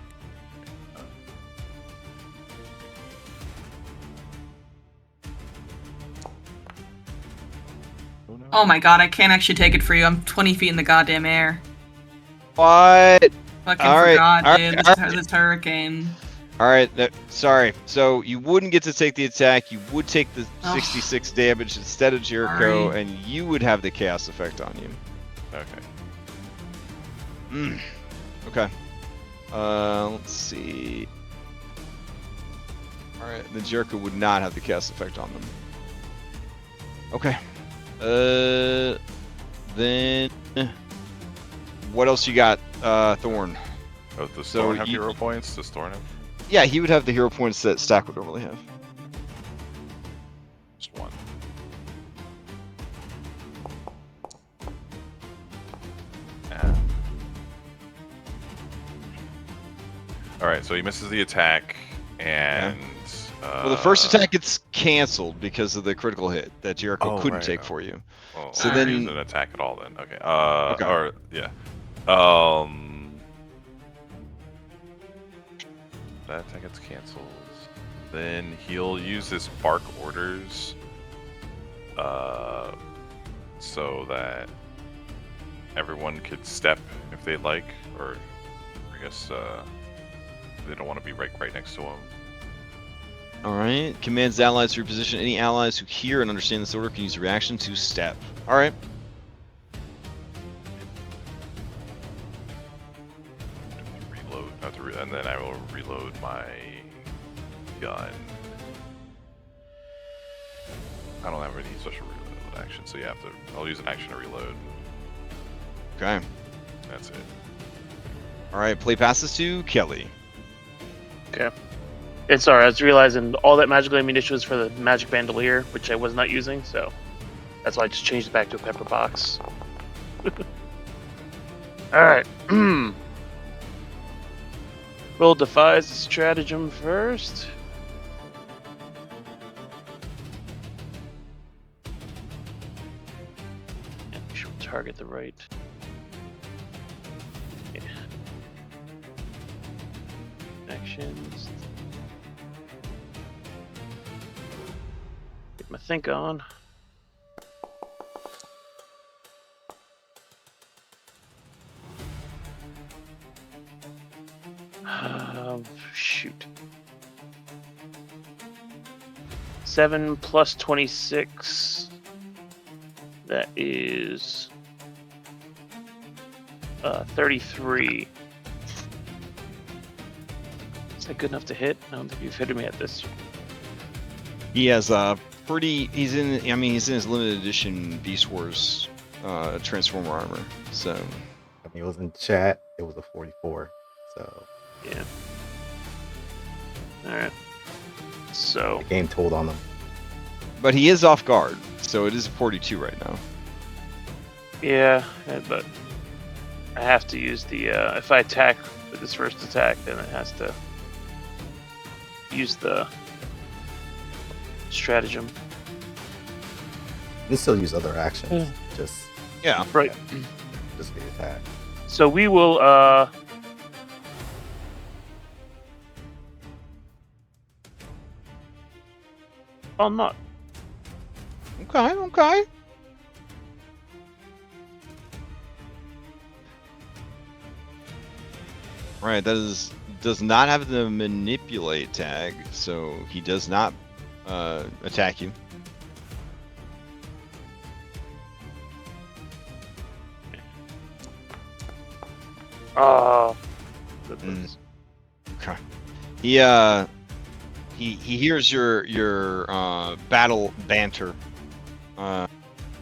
Oh my god, I can't actually take it for you. I'm 20 feet in the goddamn air. What? Fucking Alright, forgot, alright, dude. alright. This hurricane. All right. Sorry. So you wouldn't get to take the attack. You would take the Oh. 66 damage instead of Jericho, Sorry. and you would have the chaos effect on you. Okay. Okay. Let's see. All right. The Jericho would not have the chaos effect on them. Okay. Then what else you got, Thorn? Oh, does So Thorn have you- hero points? Does Thorn have Yeah, he would have the hero points that Stack would normally have. just 1? Alright, so he misses the attack, and... Well, the first attack gets canceled because of the critical hit that Jericho Oh, couldn't right. take for you. Well, So so then- then... an attack at all then. Okay. Okay. Or, yeah. That attack gets canceled. Then he'll use his bark orders so that everyone could step if they'd like, or I guess they don't want to be right next to him. All right. Commands allies to reposition. Any allies who hear and understand this order can use a reaction to step. All right. Reload, and then I will reload my gun. I don't have any special reload action, so you have to. I'll use an action to reload. Okay. That's it. All right. Play passes to Kelly. Okay. And sorry, I was realizing all that magical ammunition was for the magic bandolier, which I was not using, so that's why I just changed it back to a pepper box. Alright. Roll defies the stratagem first. And we should target the right. Yeah. Actions. Get my think on. Shoot. 7 plus 26. That is 33. Is that good enough to hit? I don't think you've hit me at this. He has a pretty. He's in. I mean, he's in his limited edition Beast Wars Transformer armor. So. I mean, it was in chat. It was a 44. So. Yeah. Alright. So. The game told on them. But he is off guard, so it is a 42 right now. Yeah, but I have to use the. If I attack with this first attack, then it has to use the stratagem. You can still use other actions. Just Yeah. Right. just the attack. So we will. I'm not. Okay. Okay. Right. Does not have the manipulate tag, so he does not attack you. Oh. Okay. He hears your battle banter,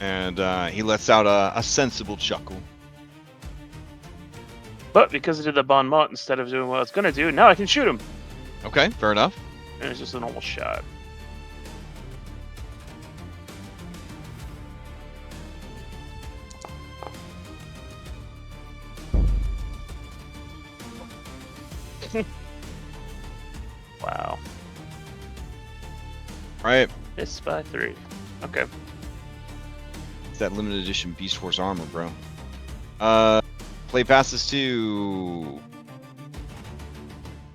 and he lets out a sensible chuckle. But because I did the bon mot instead of doing what I was gonna do, now I can shoot him. Okay, fair enough. And it's just a normal shot. Wow. All right. It's by 3. Okay. It's that limited edition Beast Force armor, bro. Play passes to.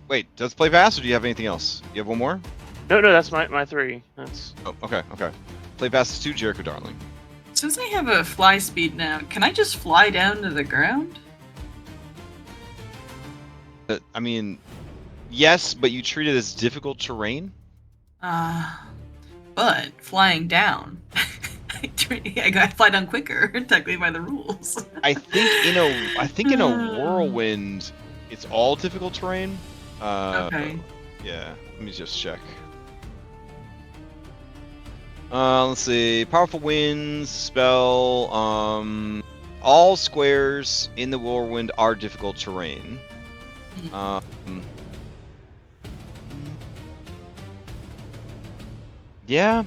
Wait, does play pass, or do you have anything else? You have one more? No, that's my 3. That's. Oh, okay. Play passes to Jericho Darling. Since I have a fly speed now, can I just fly down to the ground? I mean, yes, but you treat it as difficult terrain. But flying down, I fly down quicker, technically by the rules. I think in a whirlwind, it's all difficult terrain. Okay. Yeah, let me just check. Let's see. Powerful winds spell. All squares in the whirlwind are difficult terrain. Yeah.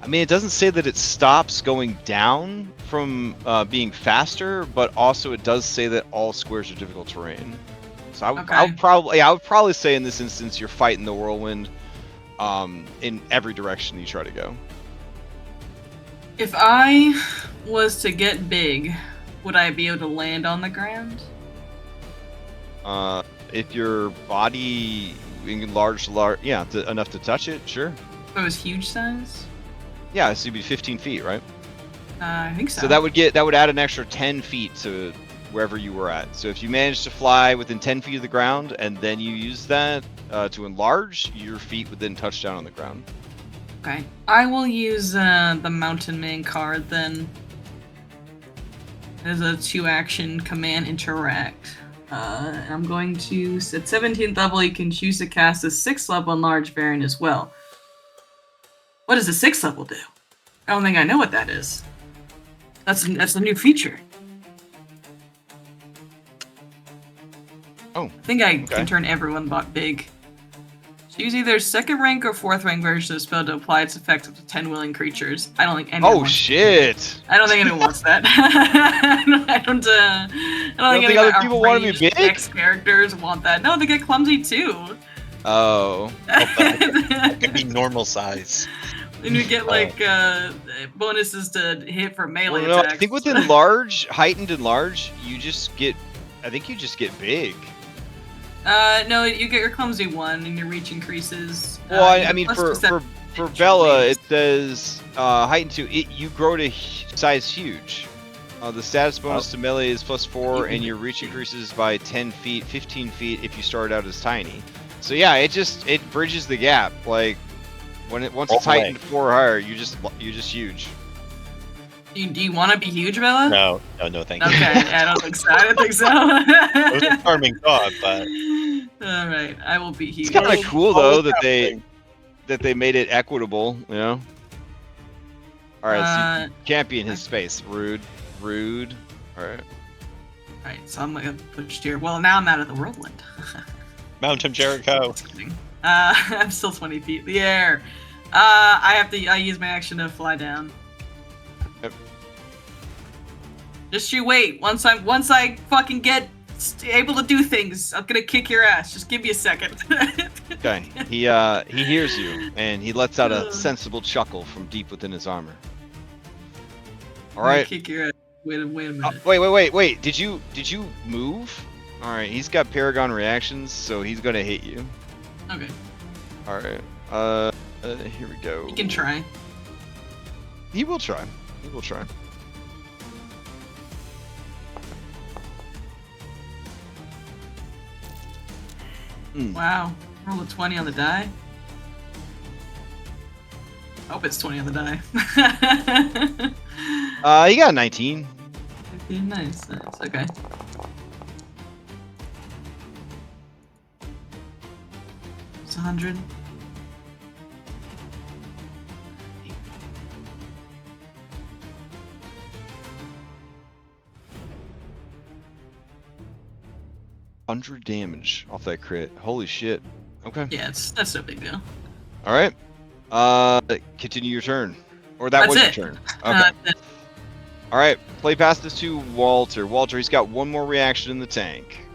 I mean, it doesn't say that it stops going down from being faster, but also it does say that all squares are difficult terrain. So I would probably say in this instance you're fighting the whirlwind in every direction you try to go. If I was to get big, would I be able to land on the ground? If your body enlarged, yeah, enough to touch it, sure. If it was huge size? Yeah, so you'd be 15 feet, right? I think so. So that would add an extra 10 feet to wherever you were at. So if you manage to fly within 10 feet of the ground and then you use that to enlarge, your feet would then touch down on the ground. Okay. I will use the Mountain Man card then. As a 2-action command interact. I'm going to, at 17th level, you can choose to cast a 6th level enlarge variant as well. What does the 6th level do? I don't think I know what that is. That's a new feature. Oh. I think I can turn everyone but big. Choose either 2nd rank or 4th rank version of the spell to apply its effect up to 10 willing creatures. I don't think anyone. Oh shit! I don't think anyone wants that. I don't think any other people want to be big. Next characters want that. No, they get clumsy too. Oh. That could be normal size. And you get like bonuses to hit for melee Well, no, attacks. I think with enlarge, heightened enlarge, you just get big. No, you get your clumsy 1 and your reach increases. Well, I mean, for Bella, it says heightened 2. You grow to size huge. The status bonus to melee is +4, and your reach increases by 10 feet, 15 feet if you start out as tiny. So yeah, it bridges the gap. Like once it's heightened 4 or higher, you're just huge. Do you want to be huge, Bella? No, thank you. Okay, I don't think so. It was a charming thought, but all right, I will be huge. It's kind of cool though that they made it equitable, you know. All right, so you can't be in his space. Rude. All right. All right, so I'm gonna push here. Well, now I'm out of the whirlwind. Mount him, Jericho. I'm still 20 feet in the air. I use my action to fly down. Yep. Just you wait. Once I fucking get able to do things, I'm gonna kick your ass. Just give me a second. Okay. He hears you and he lets out a sensible chuckle from deep within his armor. All right. Kick your ass. Wait a minute. Wait. Did you move? All right. He's got Paragon reactions, so he's gonna hit you. Okay. All right. Here we go. You can try. He will try. Wow. Roll a 20 on the die. Hope it's 20 on the die. You got a 19. 15, nice. Okay. It's 100. $100 damage off that crit. Holy shit. Okay. Yeah, that's no big deal. All right. Continue your turn. Or that was your turn. Okay. All right. Play past this to Walter. Walter, he's got one more reaction in the tank.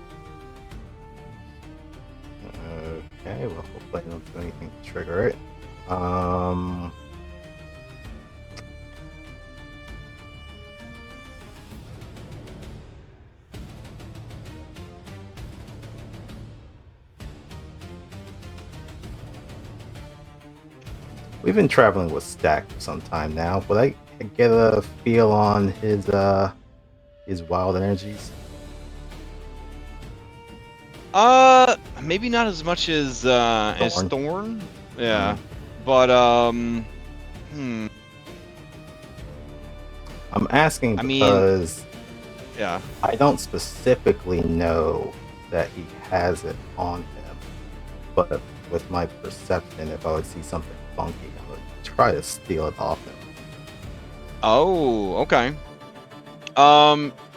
Okay, well, hopefully I don't do anything to trigger it. We've been traveling with Stack for some time now. Would I get a feel on his wild energies? Maybe not as much as Thorn. Yeah. Mm. But I'm asking because yeah, I don't specifically know that he has it on him, but with my perception, if I would see something funky, I would try to steal it off him. Oh, okay.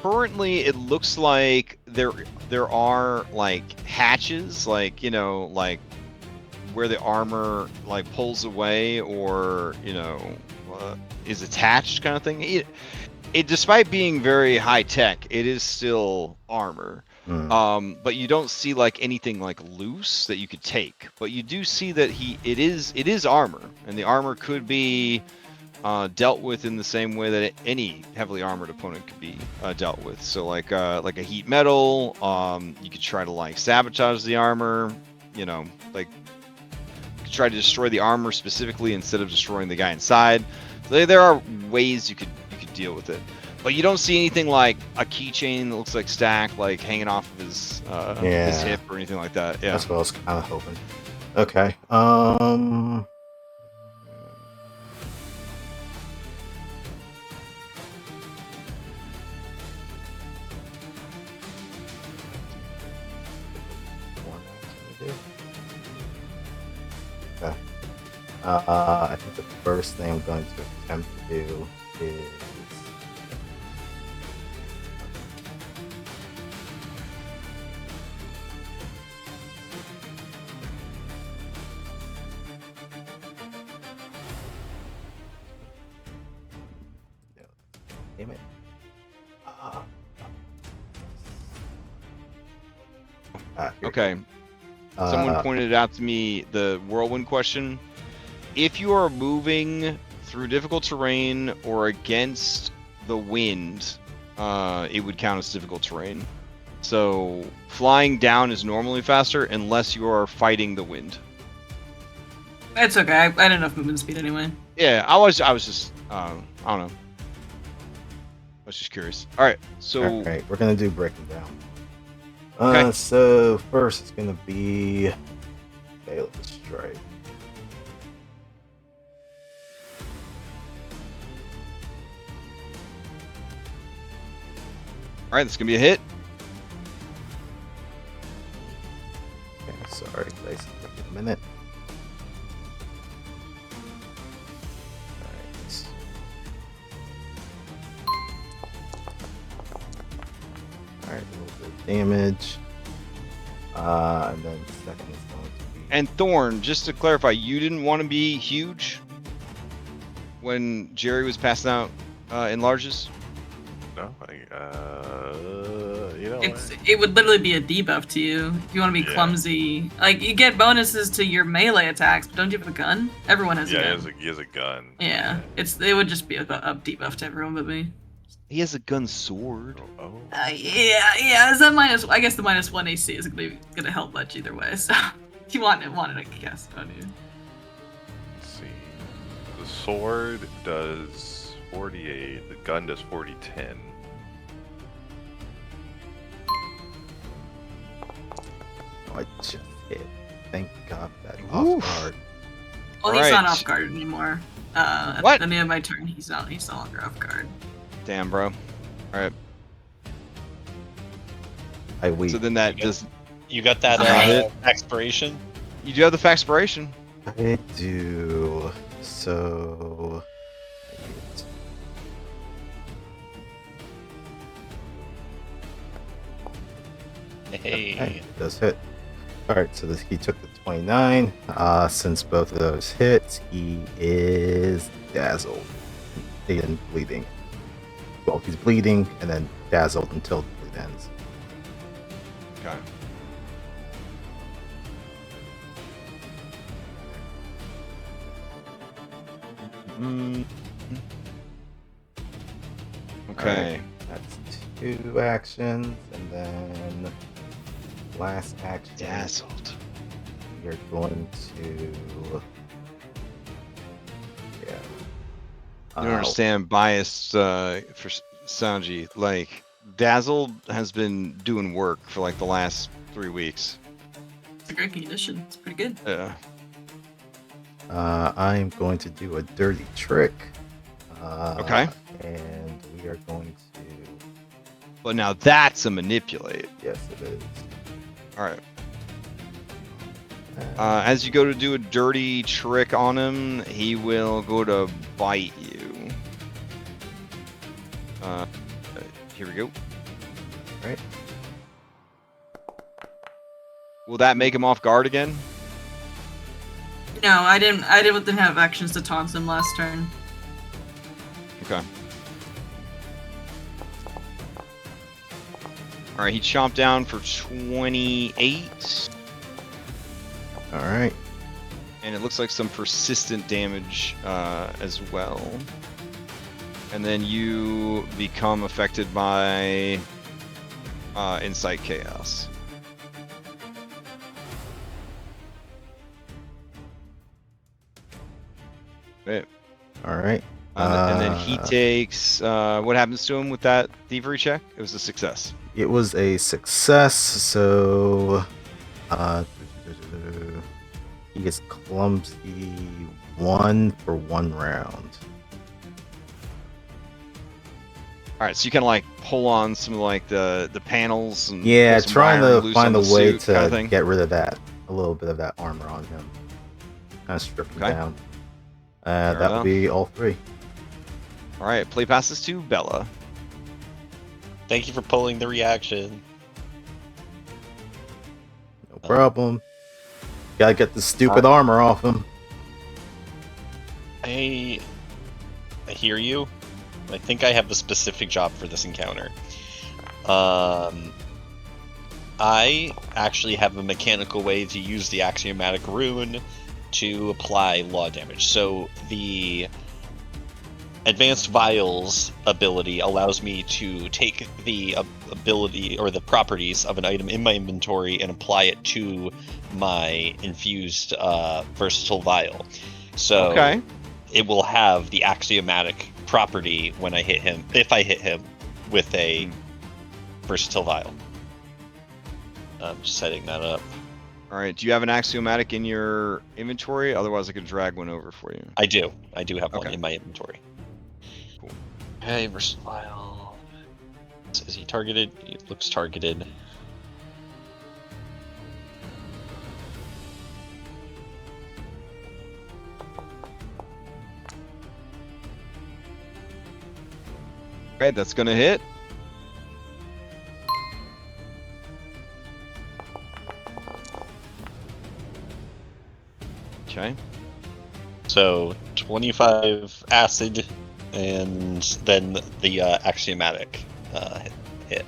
Currently it looks like there are like hatches, like, you know, like where the armor like pulls away or, you know, is attached kind of thing. It despite being very high tech, it is still armor. But you don't see like anything like loose that you could take, but you do see that it is armor, and the armor could be dealt with in the same way that any heavily armored opponent could be dealt with. So like a heat metal, you could try to like sabotage the armor, you know, like you could try to destroy the armor specifically instead of destroying the guy inside. So there are ways you could deal with it. But you don't see anything like a keychain that looks like Stack, like hanging off of his hip or anything like that. Yeah. That's what I was kind of hoping. Okay. Okay. I think the first thing I'm going to attempt to do is damn it. Here. Okay. Someone pointed out to me the whirlwind question. If you are moving through difficult terrain or against the wind, it would count as difficult terrain. So flying down is normally faster unless you are fighting the wind. It's okay. I had enough movement speed anyway. Yeah, I was just I don't know. I was just curious. All right, so Alright, we're gonna do breaking down. Okay. So first it's gonna be let's strike. all right, this is gonna be a hit. Okay, sorry, guys, take a minute. Alright, a little bit of damage. And then second is going to be. And Thorn, just to clarify, you didn't want to be huge when Jerry was passing out enlarges? No, you know, It would literally be a debuff to you if you want to be Yeah. clumsy. Like you get bonuses to your melee attacks, but don't you have a gun? Everyone has a yeah, gun. he has a gun. Yeah, it would just be a debuff to everyone but me. He has a gun sword. Oh. Yeah. It's a minus. I guess the -1 AC is gonna help much either way. So if you wanted to cast it on you. Let's see. The sword does 48. The gun does 40-10. Oh, I just hit. Thank God for that Oof. off guard. Well, he's not Right. off guard anymore. At What? the end of my turn, he's no longer off guard. Damn, bro. All right. I weep. So then that You does. You got that Hit. expiration? You do have the Faxpiration. I do. So. Hey. Okay, it does hit. Alright, so he took the 29. Since both of those hits, he is dazzled and bleeding. Well, he's bleeding and then dazzled until it ends. Okay. Okay. Alright, that's 2 actions, and then last action. Dazzled. You're going to. Yeah. You don't understand bias for Sanji. Like, Dazzled has been doing work for like the last 3 weeks. It's a great condition. It's pretty good. Yeah. I'm going to do a dirty trick. Okay. And we are going to. But now that's a manipulate. Yes, it is. All right. As you go to do a dirty trick on him, he will go to bite you. Here we go. Right. Will that make him off guard again? No, I didn't have actions to taunt him last turn. Okay. All right, he chomped down for 28. All right. And it looks like some persistent damage as well. And then you become affected by Insight Chaos. Wait. All right. And then he takes. What happens to him with that thievery check? It was a success. It was a success, so he gets clumsy 1 for 1 round. All right, so you kind of like pull on some of like the panels and Yeah, pull some trying wire to loose find on a the way suit kind of to thing. get rid of that, a little bit of that armor on him, kind of strip him Okay. down. Fair That would enough. be all 3. All right, play passes to Bella. Thank you for pulling the reaction. No problem. Gotta get the stupid armor off him. I hear you. I think I have the specific job for this encounter. I actually have a mechanical way to use the axiomatic rune to apply law damage. So the Advanced Vials ability allows me to take the ability or the properties of an item in my inventory and apply it to my infused versatile vial. So Okay. it will have the axiomatic property when I hit him, if I hit him with a versatile vial. I'm just setting that up. All right. Do you have an axiomatic in your inventory? Otherwise, I could drag one over for you. I do have one Okay. in my inventory. Cool. Okay, versatile vial. Is he targeted? He looks targeted. Okay, that's gonna hit. Okay. So 25 acid, and then the axiomatic hit.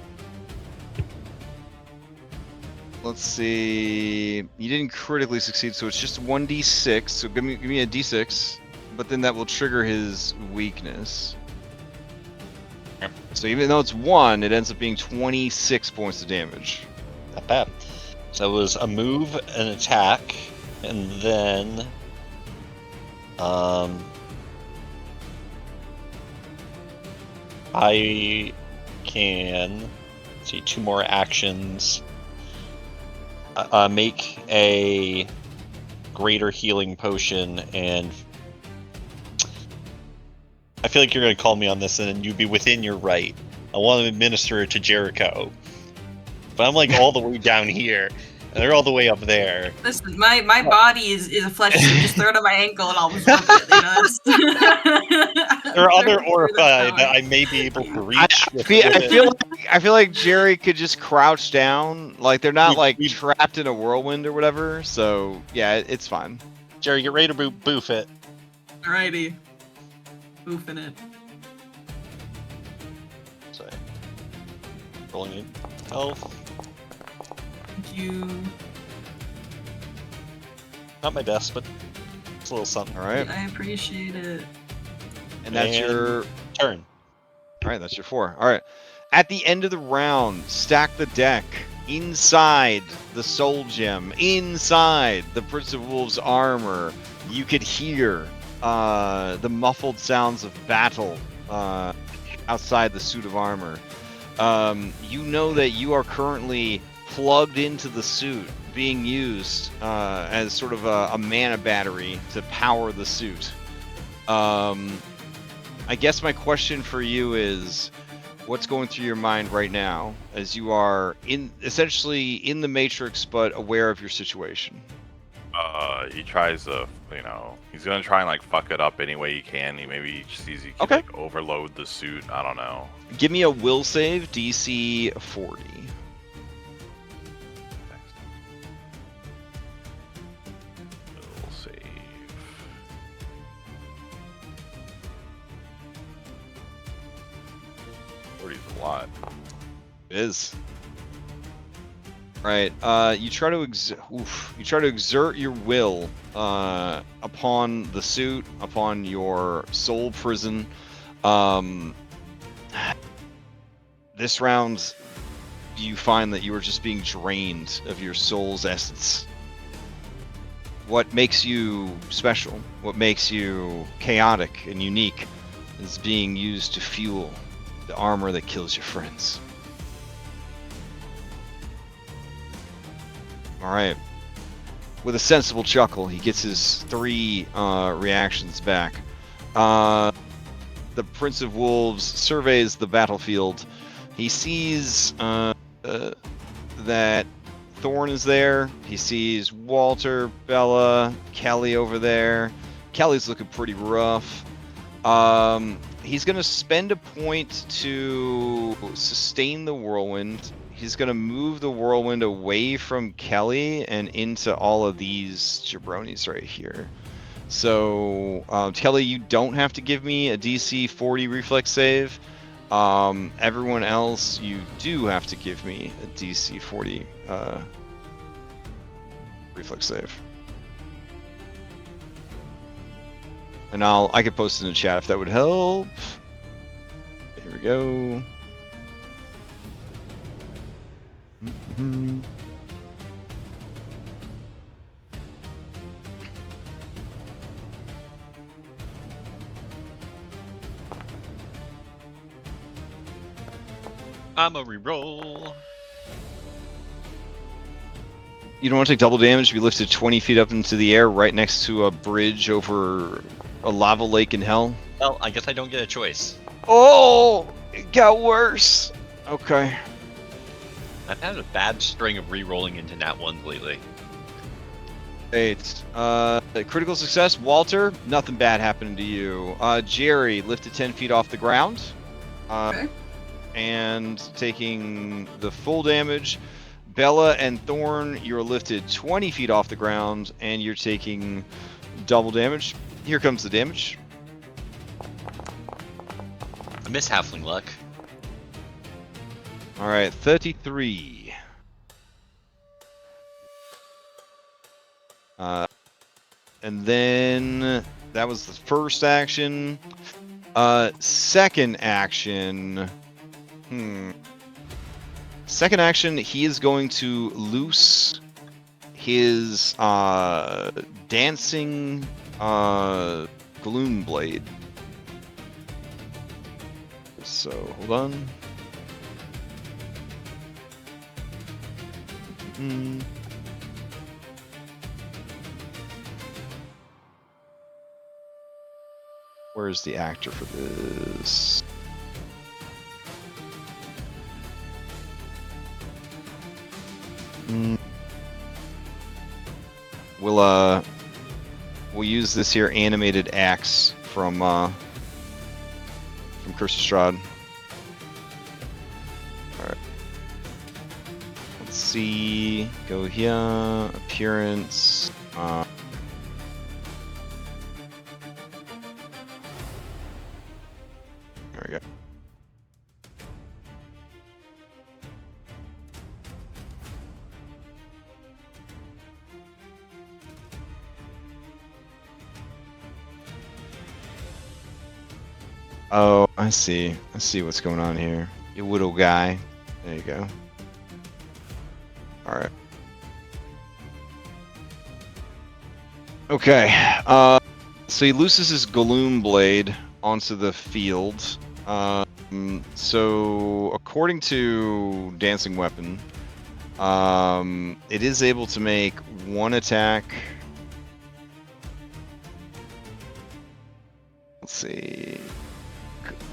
Let's see. You didn't critically succeed, so it's just 1d6. So give me a d6, but then that will trigger his weakness. Okay. So even though it's 1, it ends up being 26 points of damage. Not bad. So it was a move, an attack, and then I can see 2 more actions. Make a greater healing potion, and I feel like you're going to call me on this, and you'd be within your right. I want to administer it to Jericho, but I'm like all the way down here, and they're all the way up there. Listen, my body is a flesh suit. Just throw it on my ankle and I'll absorb it. You know, that's... There are other Orphi that I may be able to reach. I feel like Jerry could just crouch down. Like they're not like We- trapped in a whirlwind or whatever. So yeah, it's fine. Jerry, get ready to boof it. Alrighty. Boofing it. Sorry. Rolling in health. Thank you. Not my best, but it's a little something. All right, I appreciate it. and that's And- your. Turn. All right, that's your 4. All right. At the end of the round, stack the deck inside the soul gem, inside the Prince of Wolves armor. You could hear the muffled sounds of battle outside the suit of armor. You know that you are currently plugged into the suit, being used as sort of a mana battery to power the suit. I guess my question for you is, what's going through your mind right now as you are essentially in the Matrix but aware of your situation? He tries to, he's gonna try and like fuck it up any way he can. Maybe he sees he can like overload the suit. I don't know. Give me a will save, DC 40. Will save. Forty's a lot. It is. Right. You try to exert your will upon the suit, upon your soul prison. This round, you find that you are just being drained of your soul's essence. What makes you special? What makes you chaotic and unique? is being used to fuel the armor that kills your friends. Alright. With a sensible chuckle, he gets his 3 reactions back. The Prince of Wolves surveys the battlefield. He sees that Thorn is there. He sees Walter, Bella, Kelly over there. Kelly's looking pretty rough. He's going to spend a point to sustain the whirlwind. He's going to move the whirlwind away from Kelly and into all of these jabronis right here. So, Kelly, you don't have to give me a DC 40 reflex save. Everyone else, you do have to give me a DC 40 reflex save. And I could post it in the chat if that would help. Here we go. I'm a reroll. You don't want to take double damage to be lifted 20 feet up into the air right next to a bridge over a lava lake in hell? Well, I guess I don't get a choice. Oh, it got worse. Okay. I've had a bad string of re-rolling into nat 1s lately. 8. Critical success. Walter, nothing bad happening to you. Jerry, lifted 10 feet off the ground. Okay. And taking the full damage. Bella and Thorn, you're lifted 20 feet off the ground, and you're taking double damage. Here comes the damage. I miss halfling luck. Alright, 33. And then that was the first action. Second action. Second action, he is going to loose his dancing gloom blade. So hold on. Where's the actor for this? We'll use this here animated axe from Curse of Strahd. Alright. Let's see. Go here. Appearance. There we go. Oh, I see. I see what's going on here. You little guy. There you go. Alright. Okay. So he looses his Gloom Blade onto the field. So according to Dancing Weapon, it is able to make one attack. Let's see.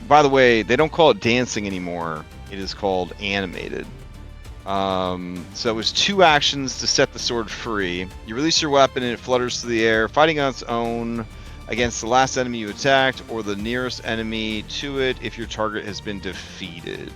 By the way, they don't call it dancing anymore. It is called animated. So it was 2 actions to set the sword free. You release your weapon and it flutters through the air, fighting on its own against the last enemy you attacked or the nearest enemy to it if your target has been defeated.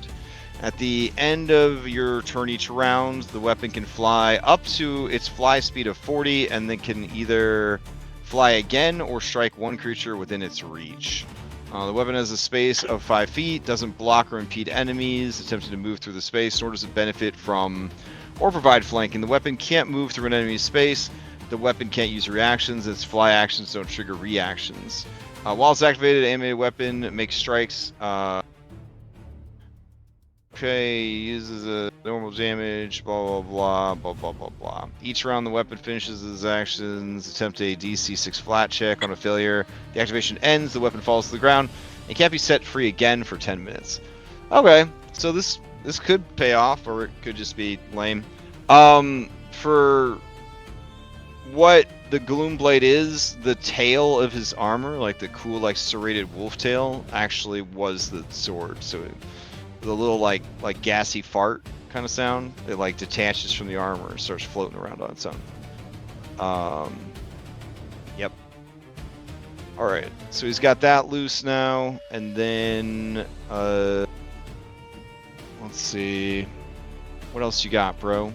At the end of your turn each round, the weapon can fly up to its fly speed of 40 and then can either fly again or strike one creature within its reach. The weapon has a space of 5 feet, doesn't block or impede enemies attempting to move through the space, nor does it benefit from or provide flanking. The weapon can't move through an enemy's space. The weapon can't use reactions. Its fly actions don't trigger reactions. While it's activated, animated weapon makes strikes. Okay, uses a normal damage, blah, blah, blah, blah, blah, blah, blah. Each round the weapon finishes its actions. Attempt a DC 6 flat check on a failure. The activation ends, the weapon falls to the ground. It can't be set free again for 10 minutes. Okay, so this could pay off, or it could just be lame. For what the Gloomblade is, the tail of his armor, like the cool, like serrated wolf tail, actually was the sword. So the little like gassy fart kind of sound, it like detaches from the armor and starts floating around on its own. Yep. All right, so he's got that loose now, and then let's see, what else you got, bro?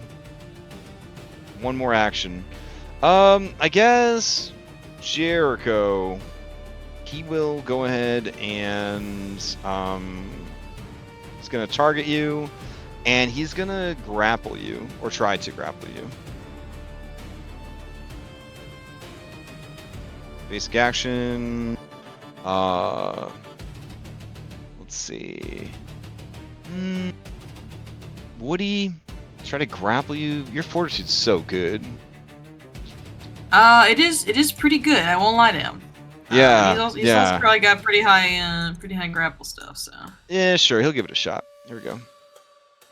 One more action. I guess Jericho, he will go ahead and he's gonna target you, and he's gonna grapple you, or try to grapple you. Basic action. Let's see. Woody, try to grapple you. Your fortitude's so good. It is pretty good. I won't lie to him. Yeah, he's also probably got pretty high grapple stuff. So yeah, sure, he'll give it a shot. Here we go.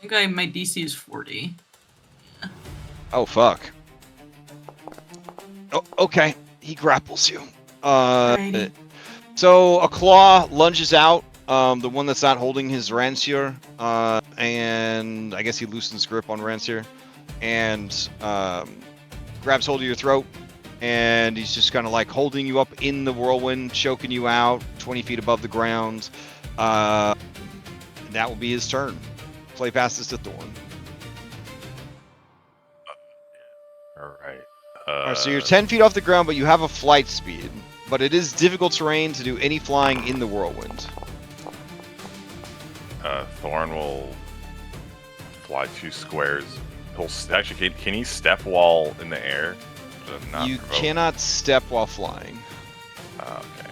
I think my DC is 40. Yeah. Oh fuck. Oh, okay. He grapples you. Alrighty. So a claw lunges out. The one that's not holding his rancier, and I guess he loosens grip on rancier, and grabs hold of your throat, and he's just kind of like holding you up in the whirlwind, choking you out 20 feet above the ground. And that will be his turn. Play passes to Thorn. All right. Alright, so you're 10 feet off the ground, but you have a flight speed. But it is difficult terrain to do any flying in the whirlwind. Thorn will fly 2 squares. He'll actually can he step while in the air? You cannot step while flying. Okay.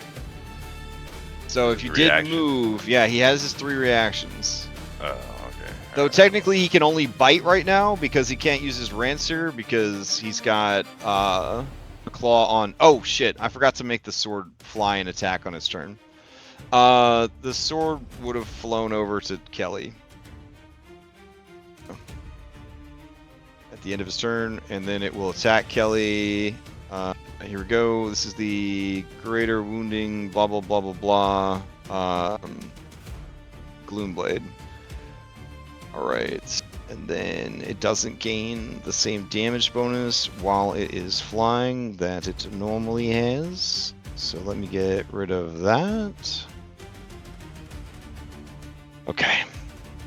So if you did move, yeah, he has his 3 reactions. Okay. Though technically he can only bite right now because he can't use his rancier because he's got a claw on. Oh shit! I forgot to make the sword fly and attack on his turn. The sword would have flown over to Kelly at the end of his turn, and then it will attack Kelly. Here we go. This is the greater wounding. Blah blah blah blah blah. Gloomblade. Alright, and then it doesn't gain the same damage bonus while it is flying that it normally has. So let me get rid of that. Okay.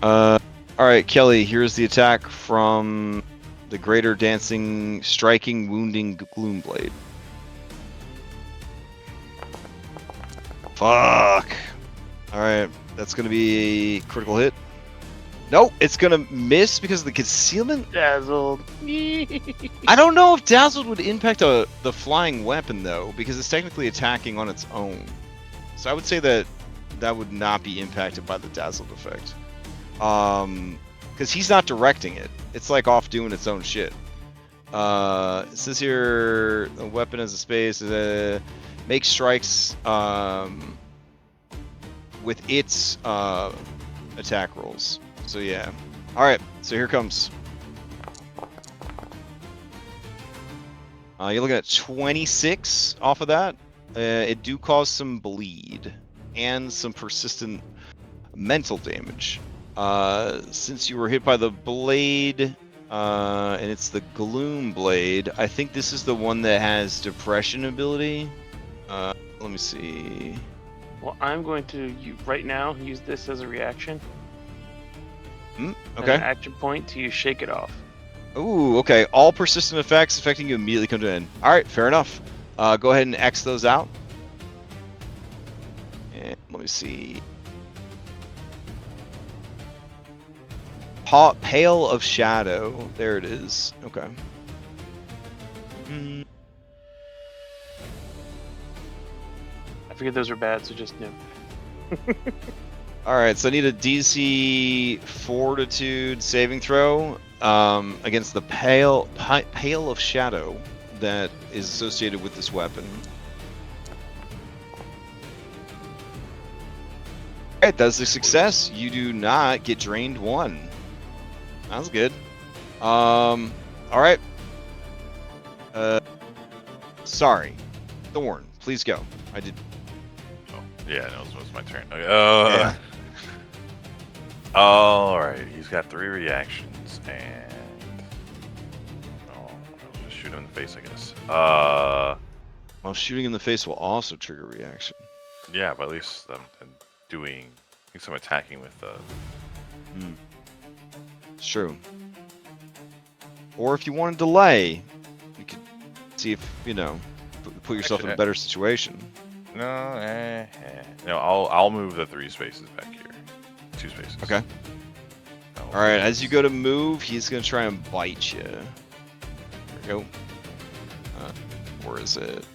Alright, Kelly, here's the attack from the greater dancing, striking, wounding Gloomblade. Fuck! Alright, that's gonna be a critical hit. Nope, it's gonna miss because of the concealment. Dazzled. I don't know if Dazzled would impact the flying weapon though, because it's technically attacking on its own. So I would say that would not be impacted by the Dazzled effect. Because he's not directing it. It's like off doing its own shit. It says here, a weapon has a space, make strikes with its attack rolls. So yeah. Alright, so here comes. You're looking at 26 off of that. It do cause some bleed and some persistent mental damage. Since you were hit by the blade, and it's the Gloom Blade, I think this is the one that has depression ability. Let me see. Well, I'm going to right now use this as a reaction. Okay. An action point to use Shake It Off. Ooh, okay. All persistent effects affecting you immediately come to an end. Alright, fair enough. Go ahead and X those out. And let me see. Pale of Shadow. There it is. Okay. I figured those were bad, so just no. Alright, so I need a DC Fortitude saving throw against the Pale of Shadow that is associated with this weapon. Alright, that's a success. You do not get drained 1. That was good. Alright. Sorry. Thorn, please go. I did. Oh, yeah, no, it's my turn. Okay, Yeah. Alright, he's got 3 reactions, and... Oh, I'll just shoot him in the face, I guess. Well, shooting in the face will also trigger reaction. Yeah, but at least I'm doing... I think I'm attacking with the... It's true. Or if you want to delay, you could see if, you know, put yourself in a better situation. No, No, I'll move the 3 spaces back here. 2 spaces. Okay. Alright, as you go to move, he's going to try and bite you. There we go. Where is it?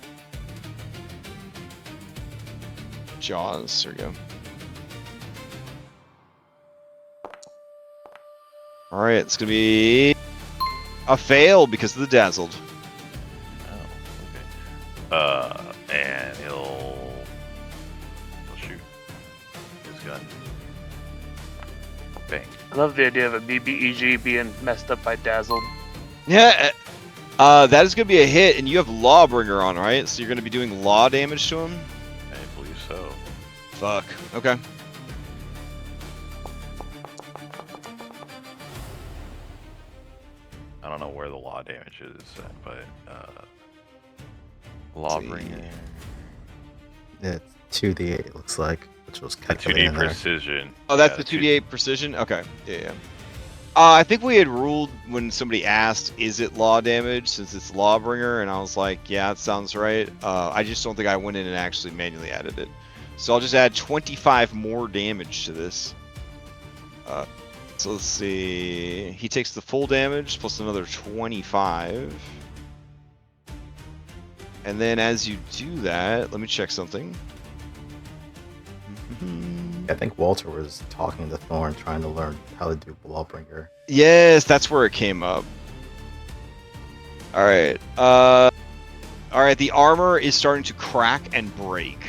Jaws. There we go. Alright, it's going to be a fail because of the dazzled. Oh, okay. And he'll shoot his gun. Bang. I love the idea of a BBEG being messed up by Dazzled. Yeah, that is going to be a hit, and you have Lawbringer on, right? So you're going to be doing law damage to him? I believe so. Fuck. Okay. I don't know where the law damage is, but Lawbringer. It's 2d8, it looks like, which was calculated 2D in there. precision. Oh, that's Yeah, the 2d8 precision? Okay. Yeah. I think we had ruled when somebody asked, is it law damage, since it's Lawbringer, and I was like, yeah, that sounds right. I just don't think I went in and actually manually added it. So I'll just add 25 more damage to this. So let's see. He takes the full damage plus another 25. And then as you do that, let me check something. I think Walter was talking to Thorn, trying to learn how to do Lawbringer. Yes, that's where it came up. Alright. Alright, the armor is starting to crack and break.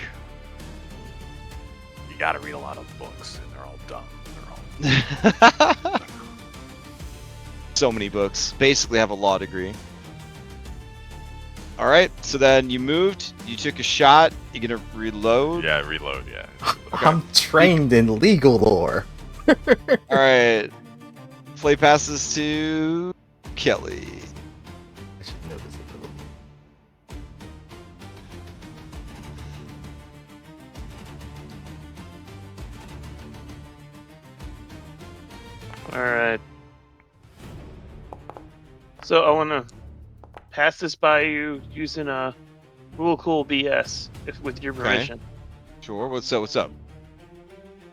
You gotta read a lot of books, and they're all dumb. They're all... So many books. Basically have a law degree. Alright, so then you moved, you took a shot, you're gonna reload. Yeah, reload, yeah. I'm trained in legal lore. Alright. Play passes to Kelly. I should know this ability. Alright. So I want to pass this by you using a rule cool BS, if with your permission. Sure, what's up, what's up?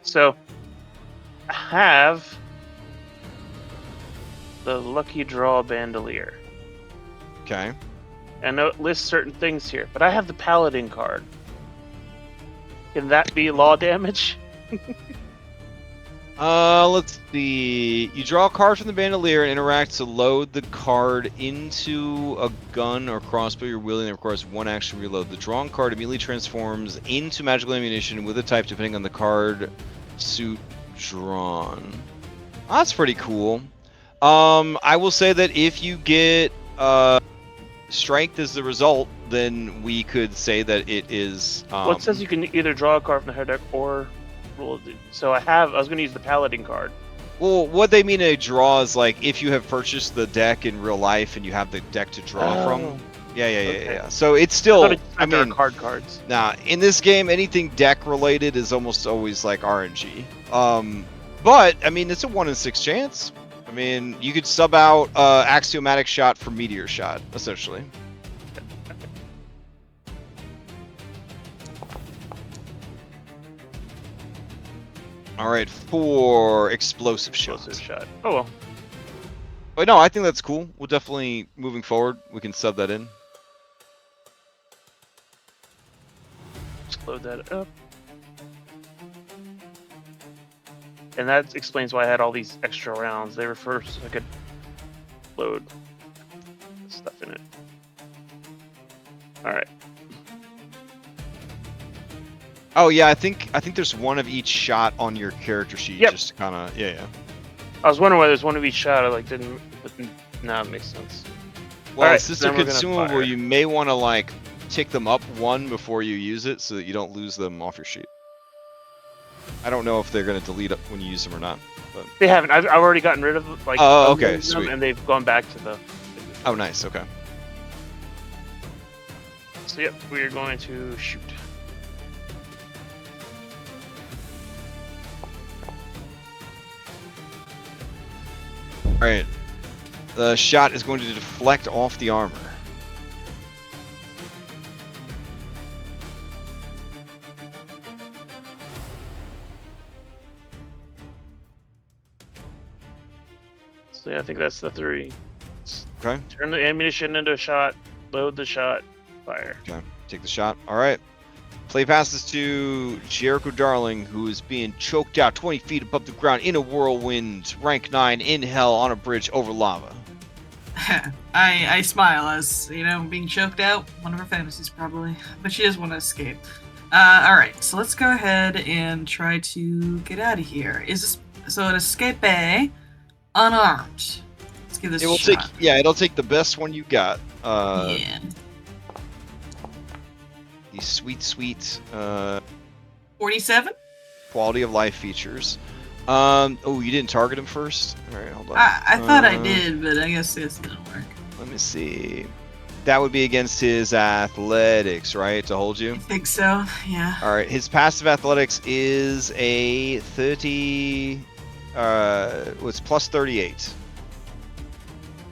So, I have the Lucky Draw Bandolier. Okay. I know it lists certain things here, but I have the Paladin card. Can that be law damage? Let's see. You draw a card from the bandolier and interact to load the card into a gun or crossbow you're wielding that requires 1 action reload. The drawn card immediately transforms into magical ammunition with a type depending on the card suit drawn. Oh, that's pretty cool. I will say that if you get strength as the result, then we could say that it is. Well, it says you can either draw a card from the head deck or roll it. So I was going to use the Paladin card. Well, what they mean a draw is like if you have purchased the deck in real life and you have the deck to draw from. Yeah. So it's still. I mean, cards. Nah, in this game, anything deck related is almost always like RNG. But I mean, it's a 1 in 6 chance. I mean, you could sub out axiomatic shot for meteor shot, essentially. All right, for explosive shot. Oh well. But no, I think that's cool. We'll definitely, moving forward, we can sub that in. Let's load that up. And that explains why I had all these extra rounds. They were first, so I could load stuff in it. Alright. Oh yeah, I think there's one of each shot on your character sheet. Yep. Just kind of yeah. I was wondering why there's one of each shot. I like didn't. But now it makes sense. Well, Alright, since then they're we're gonna consumable, fire. you may want to like tick them up one before you use it, so that you don't lose them off your sheet. I don't know if they're going to delete it when you use them or not. But They haven't. I've already gotten rid of like. Oh, okay, them, sweet. And they've gone back to the. oh, nice. Okay. So yep, we are going to shoot. All right. The shot is going to deflect off the armor. So yeah, I think that's the 3. Okay. Turn the ammunition into a shot. Load the shot. Fire. Okay. Take the shot. All right. Play passes to Jericho Darling, who is being choked out 20 feet above the ground in a whirlwind, rank 9 in hell on a bridge over lava. I smile as, being choked out. One of her fantasies, probably. But she does want to escape. Alright, so let's go ahead and try to get out of here. So an escape unarmed. Let's give this a shot. It'll take the best one you got. Yeah. These sweet 47? quality of life features. Oh, you didn't target him first? Alright, hold on. I thought I did, but I guess this didn't work. Let me see. That would be against his athletics, right? To hold you? I think so, yeah. Alright, his passive athletics is a 30... it's plus 38.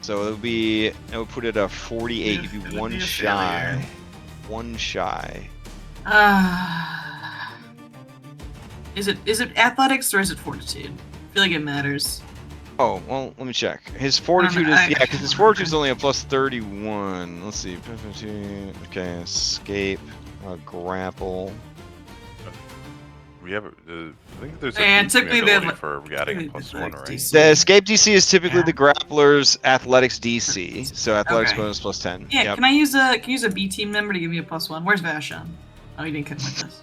So it would put it at 48. You'd be one shy. Failure. One shy. Is it athletics or is it fortitude? I feel like it matters. Oh, well, let me check. His fortitude is... Yeah, because his fortitude is only a plus 31. Let's see. Okay, escape. Grapple. We have. I think there's a And boosting typically they have, ability for adding a plus 1, right? DC. The escape DC is typically Yeah. the grappler's athletics DC. So athletics Okay. bonus plus 10. Yeah, Yep. can I use a B team member to give me a +1? Where's Vashon? Oh, he didn't come with us.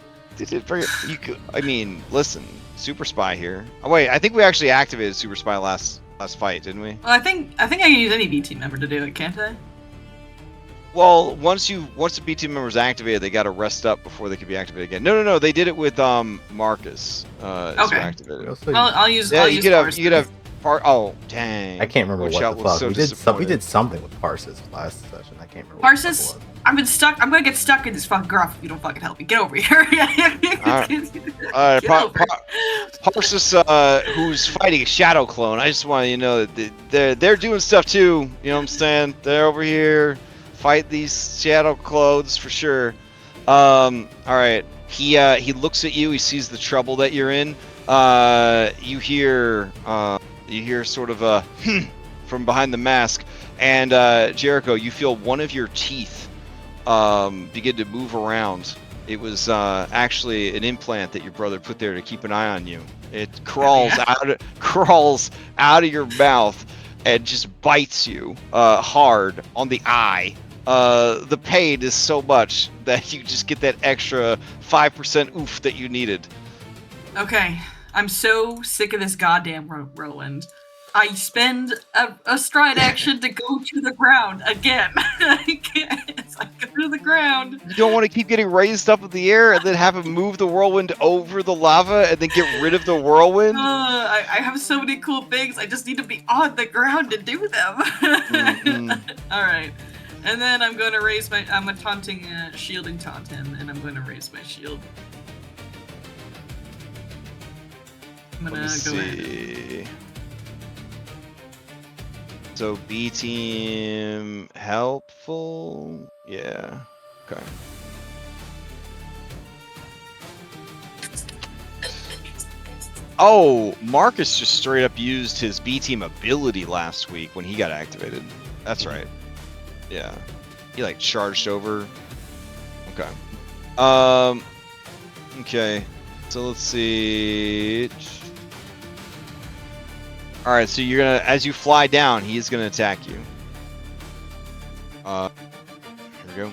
You could, I mean, listen, Super Spy here. Oh wait, I think we actually activated Super Spy last fight, didn't we? Well, I think I can use any B team member to do it, can't I? Well, once the B team member's activated, they got to rest up before they can be activated again. No, they did it with Marcus. Okay. Activated. I'll use. Yeah, I'll you use could have Parse. Oh, dang. I can't remember Which what out the was fuck. so we disappointed. did something with Parses last session. I can't remember. Parses? What the fuck it was. I've been stuck. I'm gonna get stuck in this fucking graph if you don't fucking help me. Get over here. Alright, Get over. Parsis, who's fighting a shadow clone. I just want you to know that they're doing stuff too. You know what I'm saying? They're over here fight these shadow clones for sure. All right. He looks at you. He sees the trouble that you're in. You hear sort of a from behind the mask, and Jericho, you feel one of your teeth begin to move around. It was actually an implant that your brother put there to keep an eye on you. It crawls out of your mouth and just bites you hard on the eye. The pain is so much that you just get that extra 5% oof that you needed. Okay, I'm so sick of this goddamn whirlwind. I spend a stride action to go to the ground again. I can't. It's like go to the ground. You don't want to keep getting raised up in the air and then have him move the whirlwind over the lava and then get rid of the whirlwind? I have so many cool things. I just need to be on the ground to do them. All right. And then I'm going to raise my... I'm a taunting, shielding taunt him, and I'm going to raise my shield. I'm going to go ahead. So B team helpful? Yeah. Okay. Oh, Marcus just straight up used his B team ability last week when he got activated. That's right. Yeah. He like charged over. Okay. Okay. So let's see. All right, so you're gonna, as you fly down, he's gonna attack you. Here we go.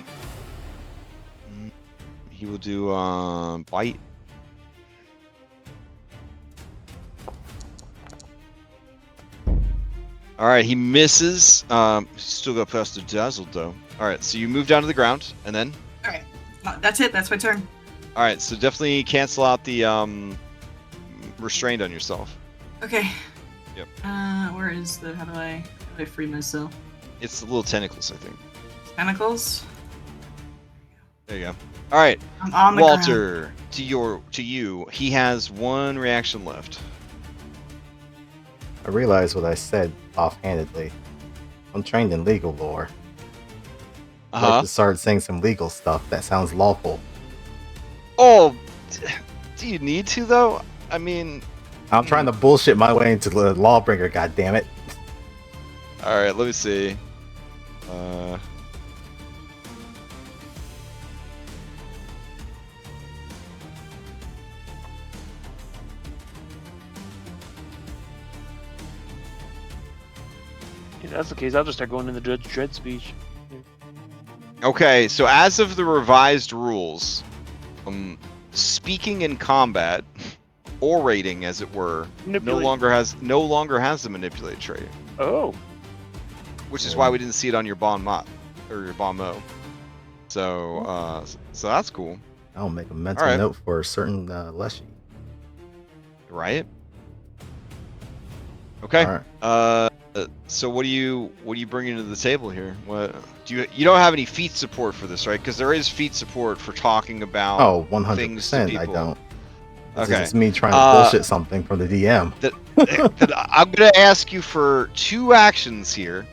He will do bite. All right, he misses. Still got past the dazzled though. All right, so you move down to the ground, and then. All right, that's it. That's my turn. All right, so definitely cancel out the restrained on yourself. Okay. Yep. Where is the? How do I free myself? It's the little tentacles, I think. Tentacles. There you go. All right, I'm on the ground. Walter. To you. He has one reaction left. I realized what I said offhandedly. I'm trained in legal lore. I'd like to start saying some legal stuff that sounds lawful. Oh, do you need to though? I mean, I'm trying to bullshit my way into the lawbringer. God damn it! All right, let me see. If that's the case, I'll just start going in the dread speech. Okay, so as of the revised rules, speaking in combat, orating as it were, no longer has the manipulate trait. Oh. Which is why we didn't see it on your Bon Mop or your Bon Mo. So so that's cool. I'll make a mental note for a certain Leshy. Right. Okay. All right. So what do you bringing to the table here? What do you don't have any feat support for this, right? Because there is feat support for talking about 100%. I don't. Okay. It's me trying to bullshit something from the DM. I'm gonna ask you for 2 actions here.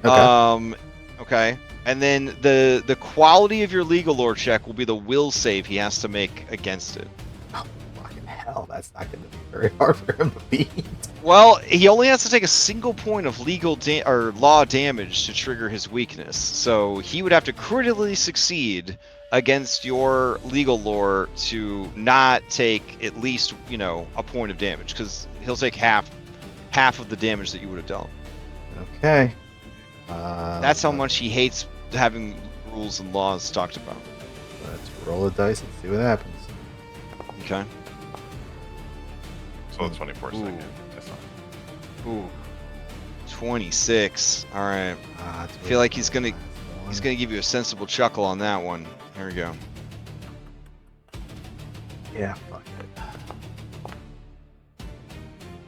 Okay. Okay. And then the quality of your legal lore check will be the will save he has to make against it. Oh, fucking hell, that's not going to be very hard for him to beat. Well, he only has to take a single point of legal or law damage to trigger his weakness. So he would have to critically succeed against your legal lore to not take at least, a point of damage, because he'll take half of the damage that you would have dealt. Okay. That's how much he hates having rules and laws talked about. Let's roll a dice and see what happens. Okay. So 24 seconds. That's not... Ooh. 26. All right. I feel like he's gonna give you a sensible chuckle on that one. Here we go. Yeah, fuck it.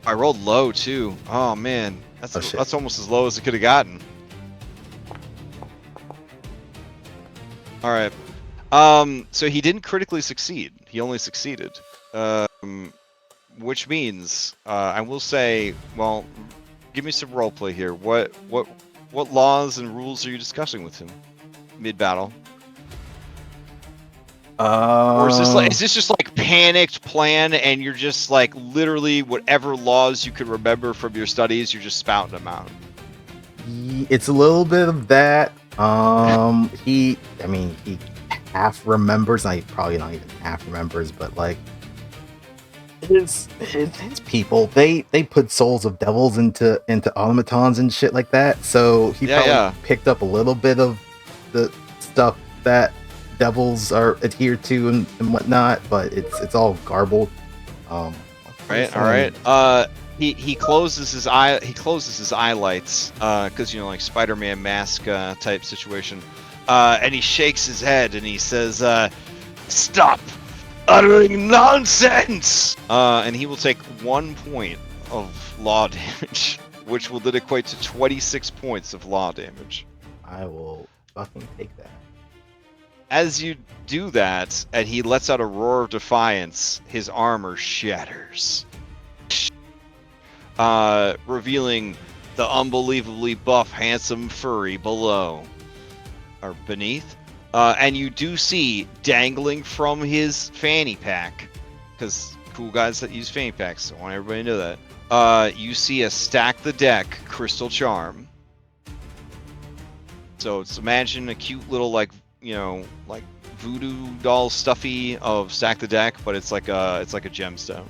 I rolled low too. Oh man, that's almost as low as it could have gotten. All right. So he didn't critically succeed. He only succeeded. Which means I will say, well, give me some roleplay here. What laws and rules are you discussing with him mid battle? Or is this just like panicked plan, and you're just like literally whatever laws you could remember from your studies, you're just spouting them out? It's a little bit of that. He half remembers. He probably not even half remembers, but like his people, they put souls of devils into automatons and shit like that. So he probably picked up a little bit of the stuff that devils are adhered to and whatnot, but it's all garbled. Right. All right. He closes his eye. He closes his eyelights because like Spider-Man mask type situation, and he shakes his head and he says, "Stop uttering nonsense!" And he will take 1 point of law damage, which will then equate to 26 points of law damage. I will fucking take that. As you do that, and he lets out a roar of defiance, his armor shatters, revealing the unbelievably buff, handsome furry below, or beneath. And you do see, dangling from his fanny pack, because cool guys that use fanny packs, so I want everybody to know that, you see a Stack the Deck crystal charm. So it's, imagine a cute little, like voodoo doll stuffy of Stack the Deck, but it's like a gemstone.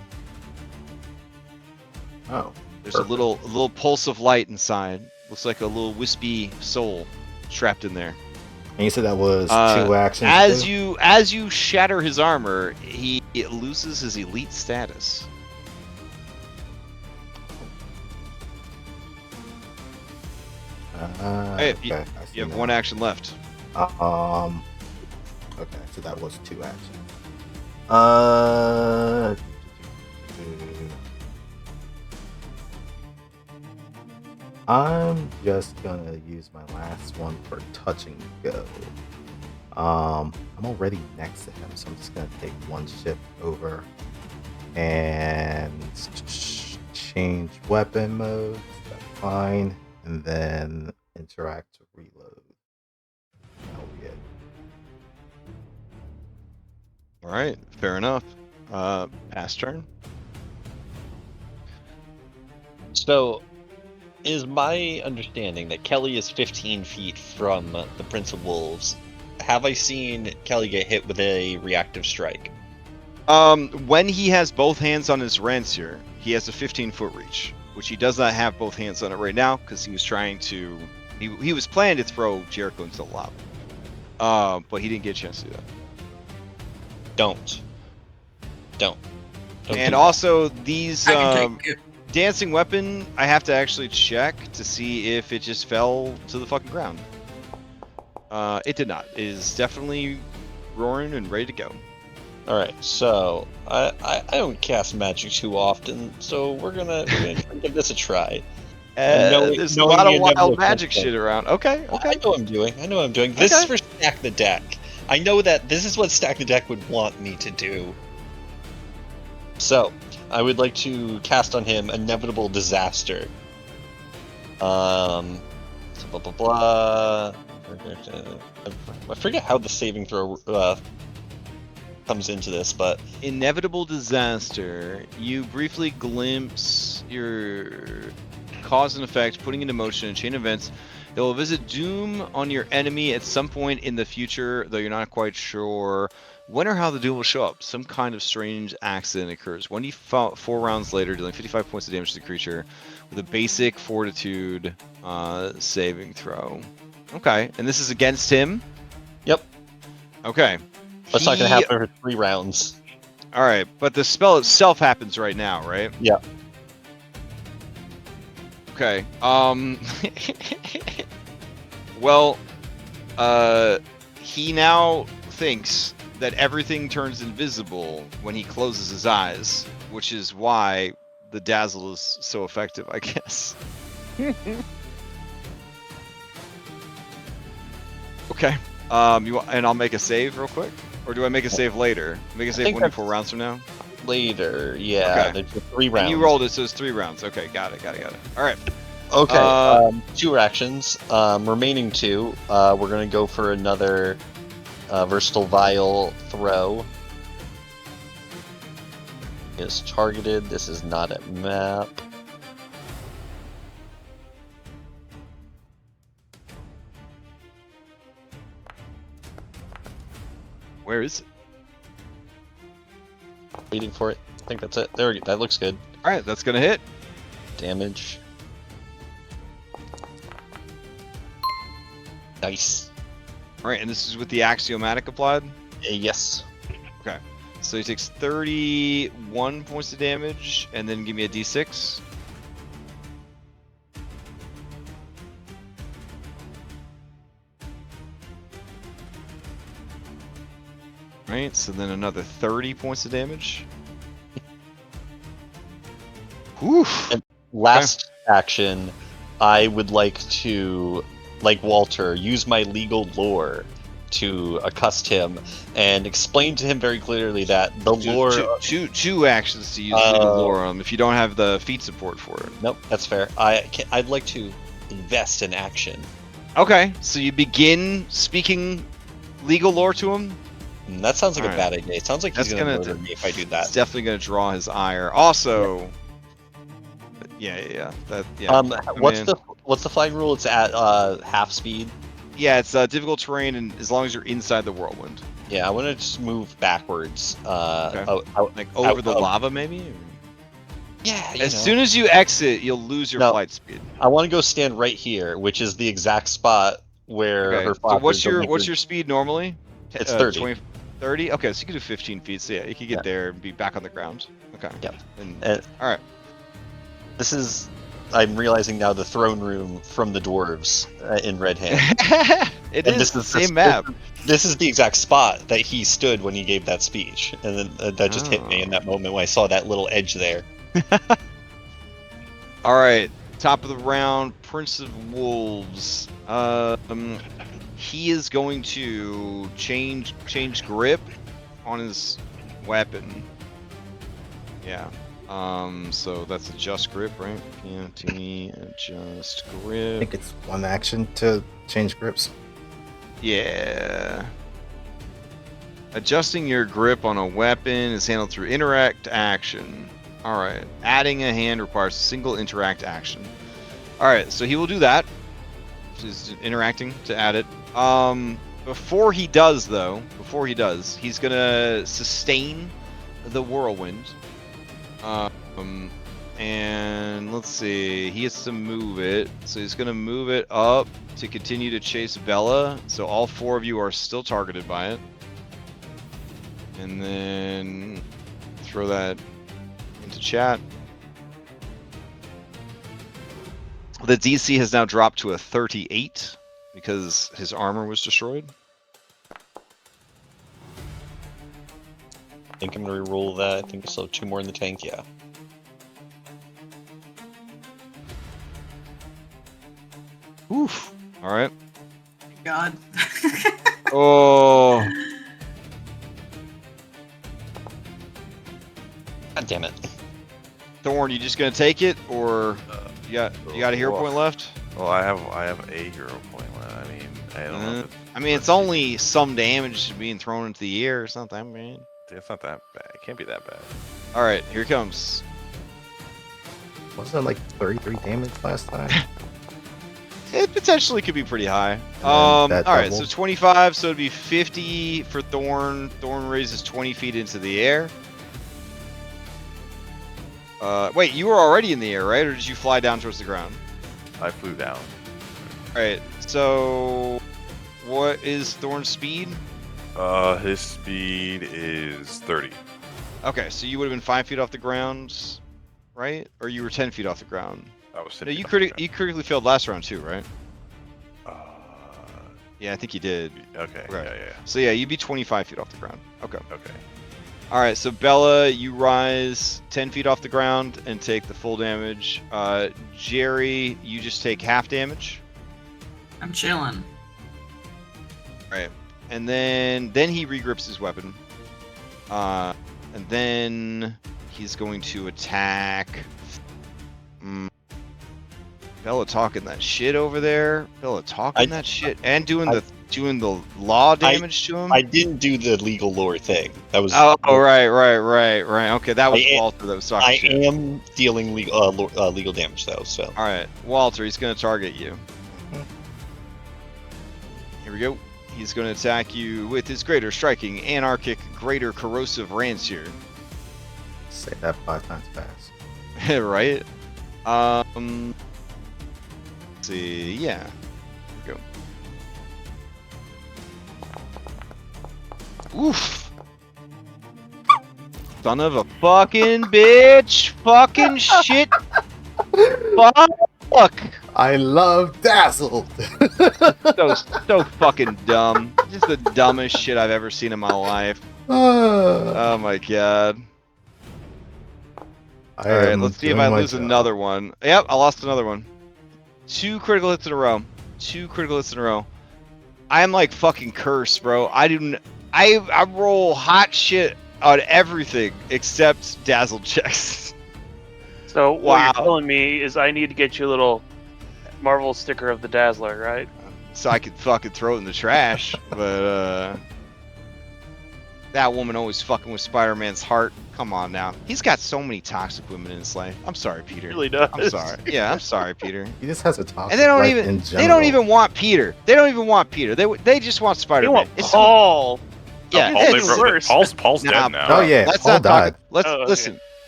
Oh. There's a little pulse of light inside. Looks like a little wispy soul trapped in there. And you said that was 2 actions. As you shatter his armor, he loses his elite status. Hey, Okay, you have 1 action left. Okay, so that was 2 actions. I'm just gonna use my last one for touch and go. I'm already next to him, so I'm just gonna take 1 shift over and change weapon mode. That's fine, and then interact to reload. That'll be it. All right, fair enough. Pass turn. So, is my understanding that Kelly is 15 feet from the Prince of Wolves? Have I seen Kelly get hit with a reactive strike? When he has both hands on his rancier, he has a 15-foot reach, which he does not have both hands on it right now because he was trying to. He was planning to throw Jericho into the lava, but he didn't get a chance to do that. Don't And do also these I can take it. dancing weapon, I have to actually check to see if it just fell to the fucking ground. It did not. It is definitely roaring and ready to go. All right, so I don't cast magic too often, so we're gonna give this a try. There's a lot of wild magic shit around. Okay. I know what I'm doing. This is for Stack the Deck. I know that this is what Stack the Deck would want me to do. So, I would like to cast on him Inevitable Disaster. Blah, blah, blah. I forget how the saving throw comes into this, but... Inevitable Disaster. You briefly glimpse your cause and effect, putting into motion a chain of events that will visit doom on your enemy at some point in the future, though you're not quite sure when or how the doom will show up. Some kind of strange accident occurs. 4 rounds later, dealing 55 points of damage to the creature with a basic fortitude saving throw. Okay, and this is against him? Yep. Okay. That's not going to happen for 3 rounds. Alright, but the spell itself happens right now, right? Yeah. Okay. Well, he now thinks that everything turns invisible when he closes his eyes, which is why the dazzle is so effective, I guess. Okay. And I'll make a save real quick, or do I make a save later? Make a save 4 rounds from now. Later, yeah. Okay. There's 3 rounds. And you rolled it, so it's 3 rounds. Okay, got it. All right. Okay. 2 actions. Remaining 2. We're gonna go for another versatile vial throw. Is targeted. This is not a map. Where is it? Waiting for it. I think that's it. There we go. That looks good. All right, that's gonna hit. Damage. Nice. All right, and this is with the axiomatic applied. Yes. Okay. So he takes 31 points of damage, and then give me a d6. Right, so then another 30 points of damage. Whew. And last action, I would like to, like Walter, use my legal lore to accost him and explain to him very clearly that the lore... Two actions to use legal lore on him if you don't have the feat support for it. Nope, that's fair. I'd like to invest in action. Okay, so you begin speaking legal lore to him? That sounds like All a right. bad idea. It sounds like he's going to murder me if I do that. It's definitely going to draw his ire. Also... Yeah. What's the flying rule? It's at half speed. Yeah, it's difficult terrain, and as long as you're inside the whirlwind. Yeah, I want to just move backwards. Okay. Like over the lava, maybe. Yeah. As soon as you exit, you'll lose your flight speed. I want to go stand right here, which is the exact spot where Okay. her So father what's your delivered- speed normally? It's 30. 20, 30? Okay, so you can do 15 feet. So yeah, you can get Yeah. there and be back on the ground. Okay. Yep. And, And all right. this is, I'm realizing now, the throne room from the dwarves in Red Hand. It And is the same map. This is the exact spot that he stood when he gave that speech, and then that just hit me in that moment when I saw that little edge there. All right, top of the round, Prince of Wolves. He is going to change grip on his weapon. Yeah. So that's adjust grip, right? PMT adjust I grip. think it's one action to change grips. Yeah. Adjusting your grip on a weapon is handled through interact action. Alright. Adding a hand requires a single interact action. Alright, so he will do that. He's interacting to add it. Before he does, he's gonna sustain the whirlwind. And let's see, he has to move it. So he's gonna move it up to continue to chase Bella. So all 4 of you are still targeted by it. And then throw that into chat. The DC has now dropped to a 38 because his armor was destroyed. I think I'm gonna reroll that. I think I still have 2 more in the tank, yeah. Oof. Alright. God. Oh. God damn it. Thorn, you just gonna take it, or you got a hero point left? Well, I have a hero point. I mean, I don't know. I mean, it's only some damage being thrown into the air. It's not that bad. It's not that bad. It can't be that bad. All right, here it comes. Wasn't it like 33 damage last time? It potentially could be pretty high. then All that right, double. so 25, so it'd be 50 for Thorn. Thorn raises 20 feet into the air. Wait, you were already in the air, right? Or did you fly down towards the ground? I flew down. All right, so what is Thorn's speed? His speed is 30. Okay, so you would have been 5 feet off the ground, right? Or you were 10 feet off the ground? I was. No, you critically failed last round too, right? Yeah, I think you did. Okay. Right. Yeah. So yeah, you'd be 25 feet off the ground. Okay. Okay. All right, so Bella, you rise 10 feet off the ground and take the full damage. Jerry, you just take half damage. I'm chilling. All right, and then he regrips his weapon, and then he's going to attack. Bella talking that shit over there. Bella talking that shit and doing the law damage to him. I didn't do the legal lore thing. That was. Oh, right. Okay, that was Walter that was talking I shit. am dealing legal damage though. So. All right, Walter, he's going to target you. Here we go. He's going to attack you with his greater striking, anarchic, greater corrosive rancier. Say that 5 times fast. Right? Let's see. Yeah. Here we go. Oof. Son of a fucking bitch. Fucking shit. Fuck. I love Dazzled! So fucking dumb. Just the dumbest shit I've ever seen in my life. Oh my god. Alright, let's see if I lose another one. Yep, I lost another one. 2 critical hits in a row. 2 critical hits in a row. I am like fucking cursed, bro. I roll hot shit on everything except dazzled checks. So what Wow. you're telling me is I need to get you a little Marvel sticker of the Dazzler, right? So I could fucking throw it in the trash, but that woman always fucking with Spider-Man's heart. Come on now. He's got so many toxic women in his life. I'm sorry, Peter. He really does. I'm sorry. Yeah, I'm sorry, Peter. He just has a toxic And they don't life even in they general. don't even want Peter. They don't even want Peter. They just want You Spider-Man. want It's- Paul? Yeah, Paul, it's- they broke- worse. Paul's Nah, dead now. Oh, yeah, Let's Paul not talk. died. Let's Oh, okay.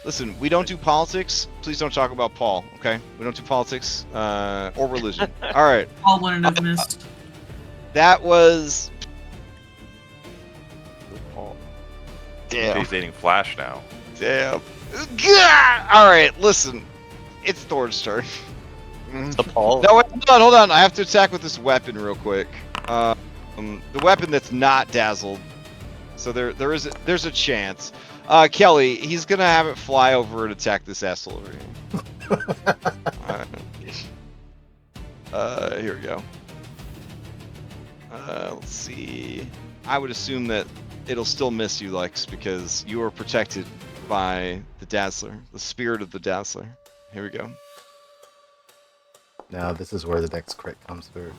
listen. We don't do politics. Please don't talk about Paul. Okay? We don't do politics or religion. All right. All wouldn't have missed. That was... Oh, Damn. he's dating Flash now. Damn. Gah! All right, listen. It's Thor's turn. The Paul. No, wait, hold on. I have to attack with this weapon real quick. The weapon that's not dazzled. So there's a chance. Kelly, he's gonna have it fly over and attack this asshole over here. Alright. Here we go. Let's see. I would assume that it'll still miss you, Lex, because you are protected by the Dazzler, the spirit of the Dazzler. Here we go. Now this is where the next crit comes through.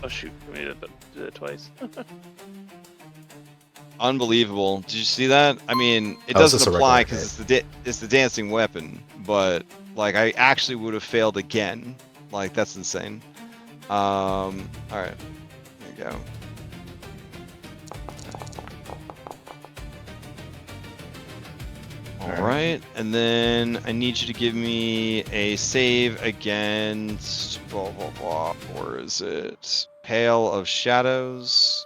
Oh shoot, we made it do that twice. Unbelievable. Did you see that? I mean, it Oh, it's doesn't just a apply regular because it's the dancing weapon, but like I actually would have failed again. Like that's insane. All right. There you go. All right, and then I need you to give me a save against blah blah blah. Or is it Pale of Shadows?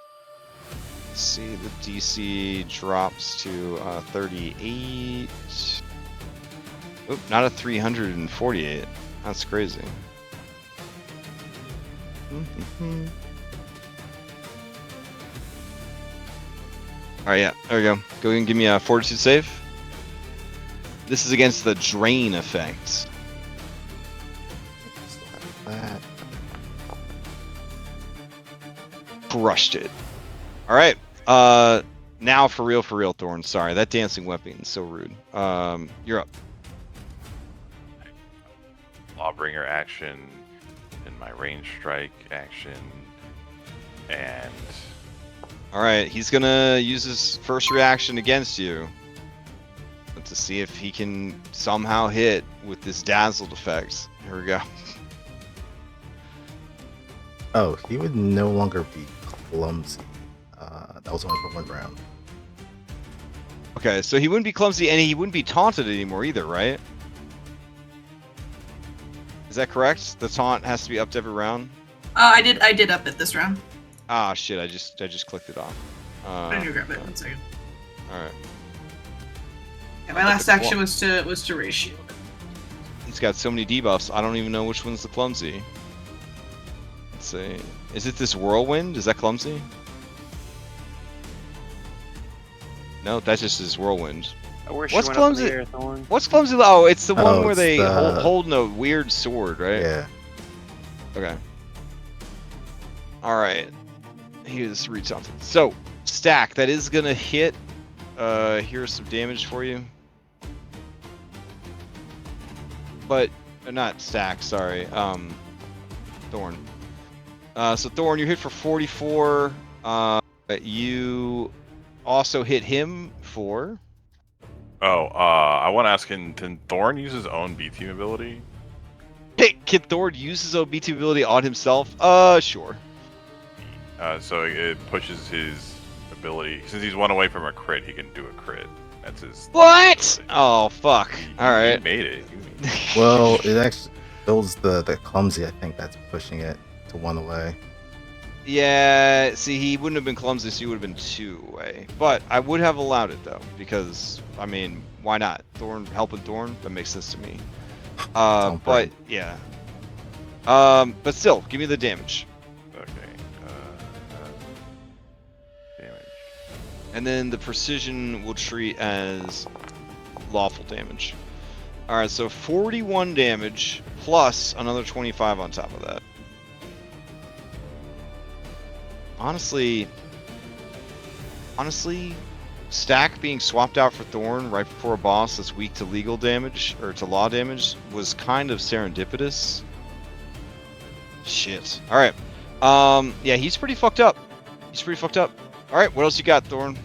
Let's see, the DC drops to 38. Oop, not a 348. That's crazy. All right, yeah, there we go. Go ahead and give me a Fortitude save. This is against the drain effect. Still have that. Crushed it. All right. Now for real, Thorn. Sorry, that dancing weapon is so rude. You're up. Lawbringer action, and my range strike action, and All right, he's gonna use his first reaction against you to see if he can somehow hit with this dazzled effect. Here we go. Oh, he would no longer be clumsy. That was only for 1 round. Okay, so he wouldn't be clumsy and he wouldn't be taunted anymore either, right? Is that correct? The taunt has to be upped every round. I did up it this round. Ah, shit! I just clicked it off. I need to grab it 1 second. All right. Yeah, my last action was to raise shield. He's got so many debuffs. I don't even know which one's the clumsy. Let's see. Is it this whirlwind? Is that clumsy? No, that's just his whirlwind. I wish What's you went up in clumsy? the air, Thorn. What's clumsy? Oh, it's the one Oh, where it's they the- holding a weird sword, right? Yeah. Okay. All right. Here's read something. So stack that is gonna hit. Here's some damage for you. But not stack. Sorry. Thorn. So Thorn, you hit for 44. You also hit him for. I want to ask, can Thorn use his own B team ability? Can Thorn use his own BT ability on himself? Sure. So it pushes his ability. Since he's 1 away from a crit, he can do a crit. That's his. What? Oh fuck! All right. You made it. Well, it actually builds the clumsy. I think that's pushing it to 1 away. Yeah. See, he wouldn't have been clumsy, so he would have been 2 away. But I would have allowed it though, because I mean, why not? Thorn helping Thorn. That makes sense to me. But yeah. But still, give me the damage. Okay. Damage. And then the precision will treat as lawful damage. Alright, so 41 damage plus another 25 on top of that. Honestly, Stack being swapped out for Thorn right before a boss that's weak to legal damage, or to law damage, was kind of serendipitous. Shit. Alright. Yeah, he's pretty fucked up. Alright, what else you got, Thorn?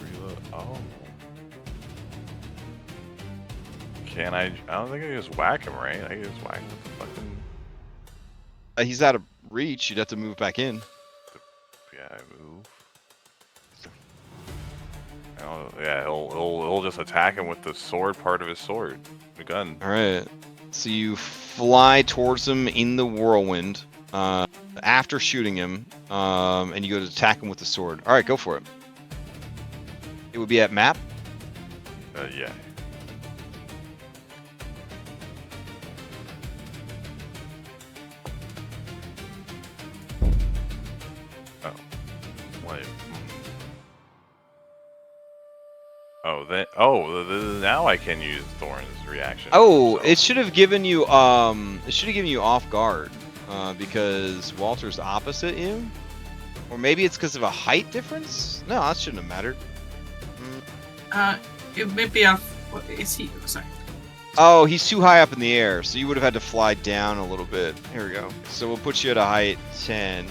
Reload. Oh. Can I? I don't think I can just whack him, right? I can just whack him with the fucking. He's out of reach. You'd have to move back in. Yeah, I move. Yeah, he'll just attack him with the sword part of his sword, the gun. Alright. So you fly towards him in the whirlwind after shooting him, and you go to attack him with the sword. All right, go for it. It would be at map. Yeah. Oh, wait. Oh, then. Oh, now I can use Thorn's reaction. Oh, so. it should have given you off guard, because Walter's opposite you, or maybe it's because of a height difference. No, that shouldn't have mattered. It may be off. What is he? Sorry. Oh, he's too high up in the air, so you would have had to fly down a little bit. Here we go. So we'll put you at a height 10.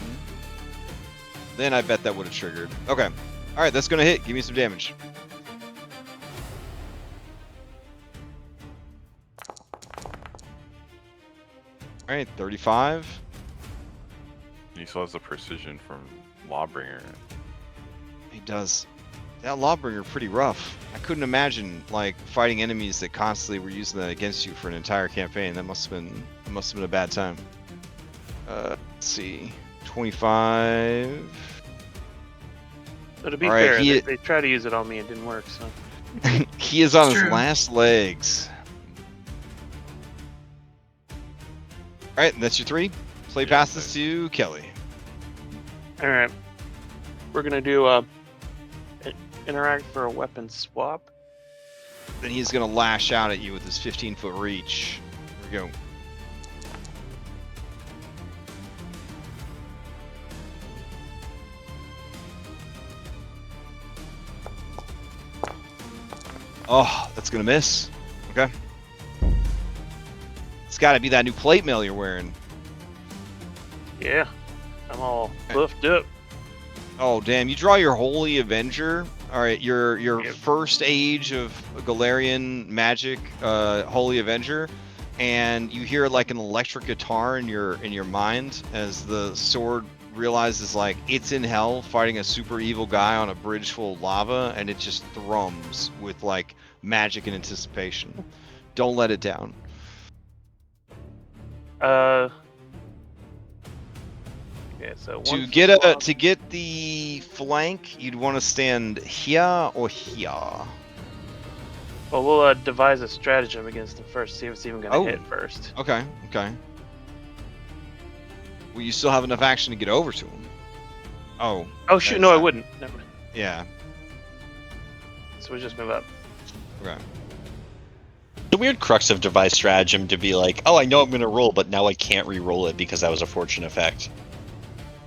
Then I bet that would have triggered. Okay. All right, that's gonna hit. Give me some damage. All right, 35. He still has the precision from Lawbringer. He does. That Lawbringer pretty rough. I couldn't imagine like fighting enemies that constantly were using that against you for an entire campaign. That must have been a bad time. Let's see, 25. So to be All right, fair, they tried to use it on me and it didn't work. So he is on his True. last legs. All right, and that's your 3. Play passes to Kelly. all right, we're gonna do interact for a weapon swap. Then he's gonna lash out at you with his 15-foot reach. Here we go. Oh, that's gonna miss. Okay. It's gotta be that new plate mail you're wearing. Yeah, I'm all buffed up. Oh, damn. You draw your Holy Avenger. All right, your Yep. first age of Galarian magic, Holy Avenger, and you hear like an electric guitar in your mind as the sword realizes like it's in hell fighting a super evil guy on a bridge full of lava, and it just thrums with like magic and anticipation. Don't let it down. Yeah, so To one get swap. to get the flank, you'd want to stand here or here. Well, we'll devise a stratagem against them first. See if it's even gonna Oh. hit first. Okay, okay. Well, you still have enough action to get over to him. Oh, Oh shoot! That's No, I not- wouldn't. Never mind. yeah. So we just move up. Okay. The weird crux of device stratagem to be like, oh, I know I'm going to roll, but now I can't re-roll it because that was a fortune effect.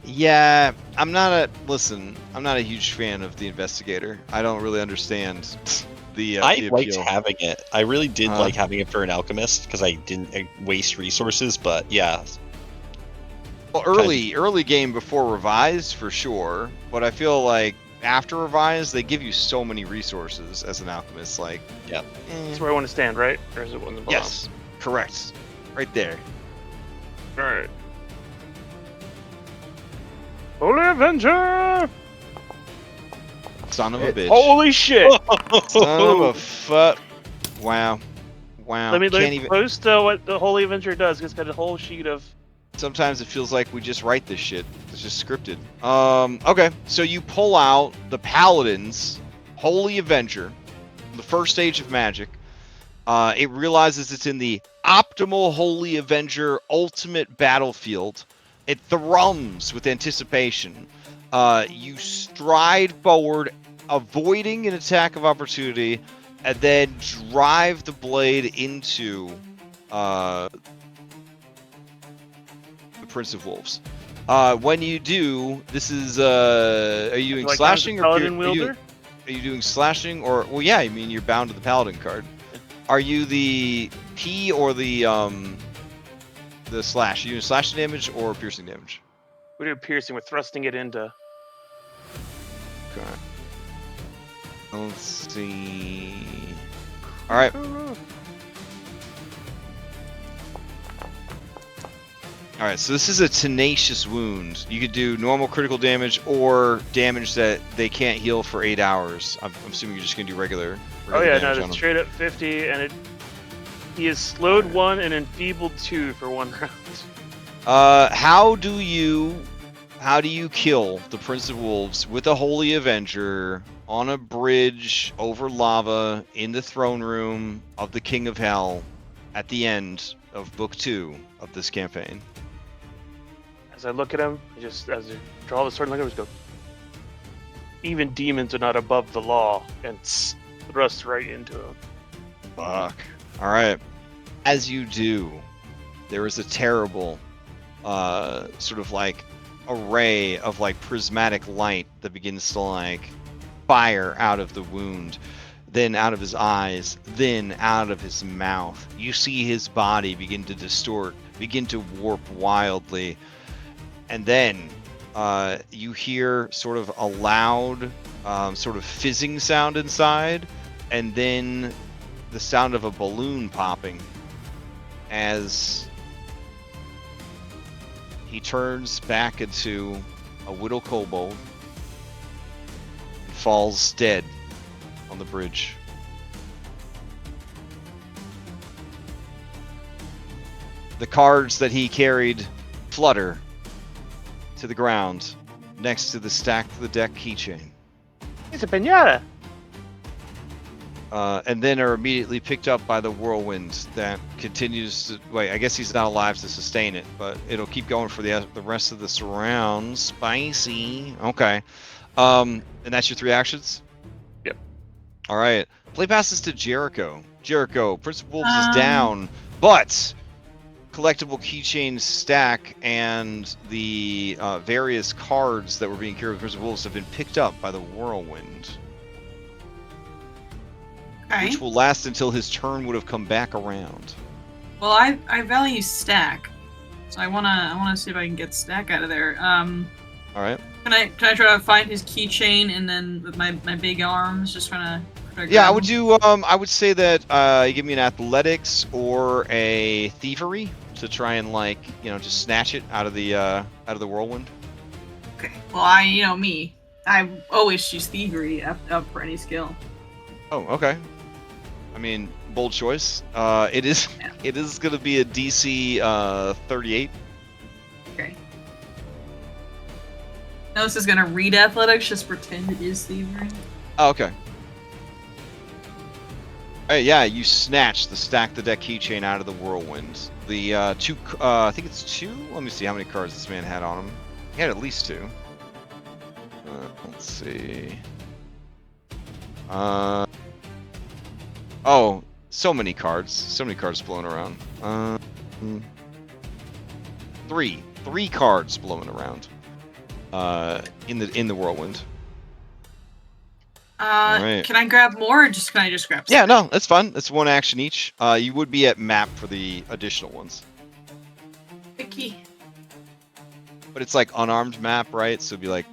Yeah, I'm not a huge fan of the investigator. I don't really understand the I the liked appeal. having it. I really did Uh. like having it for an alchemist because I didn't waste resources. But yeah, Well, early game before revised for sure, but I feel like after revised they give you so many resources as an alchemist. Like, Yep. That's where I want to stand, right? Or is it one of the yes, correct, right there. All right. Holy Avenger! Son of a bitch. Holy shit! Son of a fuck. Wow. let me Can't even. post what the Holy Avenger does. It's got a whole sheet of. Sometimes it feels like we just write this shit. It's just scripted. Okay. So you pull out the Paladin's Holy Avenger, the first stage of magic. It realizes it's in the optimal Holy Avenger ultimate battlefield. It thrums with anticipation. You stride forward, avoiding an attack of opportunity, and then drive the blade into the Prince of Wolves. When you do, this is are you doing Like slashing I'm the or Paladin wielder? are you doing slashing or well yeah, I mean you're bound to the Paladin card. Are you the P or the slash? Are you doing slashing damage or piercing damage? We do piercing. We're thrusting it into. Okay. Let's see. All right. All right. So this is a tenacious wound. You could do normal critical damage or damage that they can't heal for 8 hours. I'm assuming you're just gonna do regular Oh yeah, no, damage on it's them. straight up 50, and it He is slowed 1 and enfeebled 2 for 1 round. How do you kill the Prince of Wolves with a Holy Avenger on a bridge over lava in the throne room of the King of Hell at the end of Book 2 of this campaign? As I look at him, as I draw the sword and look at him, just go, even demons are not above the law, and thrust right into him. Fuck. Alright. As you do, there is a terrible sort of like array of like prismatic light that begins to like fire out of the wound, then out of his eyes, then out of his mouth. You see his body begin to distort, begin to warp wildly, and then you hear sort of a loud sort of fizzing sound inside, and then the sound of a balloon popping as he turns back into a Whittle Kobold and falls dead on the bridge. The cards that he carried flutter to the ground next to the stack to the deck keychain. It's a pinata! And then are immediately picked up by the whirlwind that continues to... Wait, I guess he's not alive to sustain it, but it'll keep going for the rest of the surround. Spicy. Okay. And that's your 3 actions? Yep. Alright. Play passes to Jericho. Jericho, Prince of Wolves is down, but collectible keychain stack and the various cards that were being carried with Prince of Wolves have been picked up by the whirlwind. Okay. Which will last until his turn would have come back around. Well, I value stack, so I wanna see if I can get stack out of there. All right. Can I try to find his keychain and then with my big arms just trying to Yeah, I would do. I would say that you give me an athletics or a thievery to try and just snatch it out of the whirlwind. Okay. Well, me. I always choose thievery up for any skill. Oh, okay. I mean, bold choice. It is going to be a DC 38. Okay. Now this is going to read athletics, just pretend it is thievery. Oh, okay. Hey, yeah, you snatch the stack the deck keychain out of the whirlwind. The I think it's 2. Let me see how many cards this man had on him. He had at least 2. Let's see. Oh, so many cards. So many cards blowing around. 3 cards blowing around. In the whirlwind. Right. Can I grab more, or can I just grab some? Yeah, no, that's fun. That's 1 action each. You would be at map for the additional ones. Picky. But it's like unarmed map, right? So it'd be like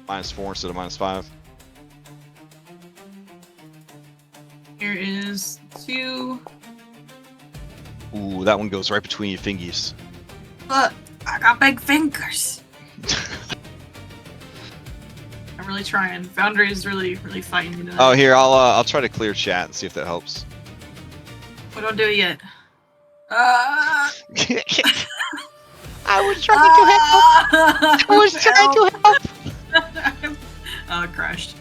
-4 instead of -5. Here is 2. Ooh, that one goes right between your fingies. Look, I got big fingers. I'm really trying. Foundry is really fighting me tonight. Oh, here, I'll try to clear chat and see if that helps. We don't do it yet. I was trying to help. I was trying to help. Oh, it crashed.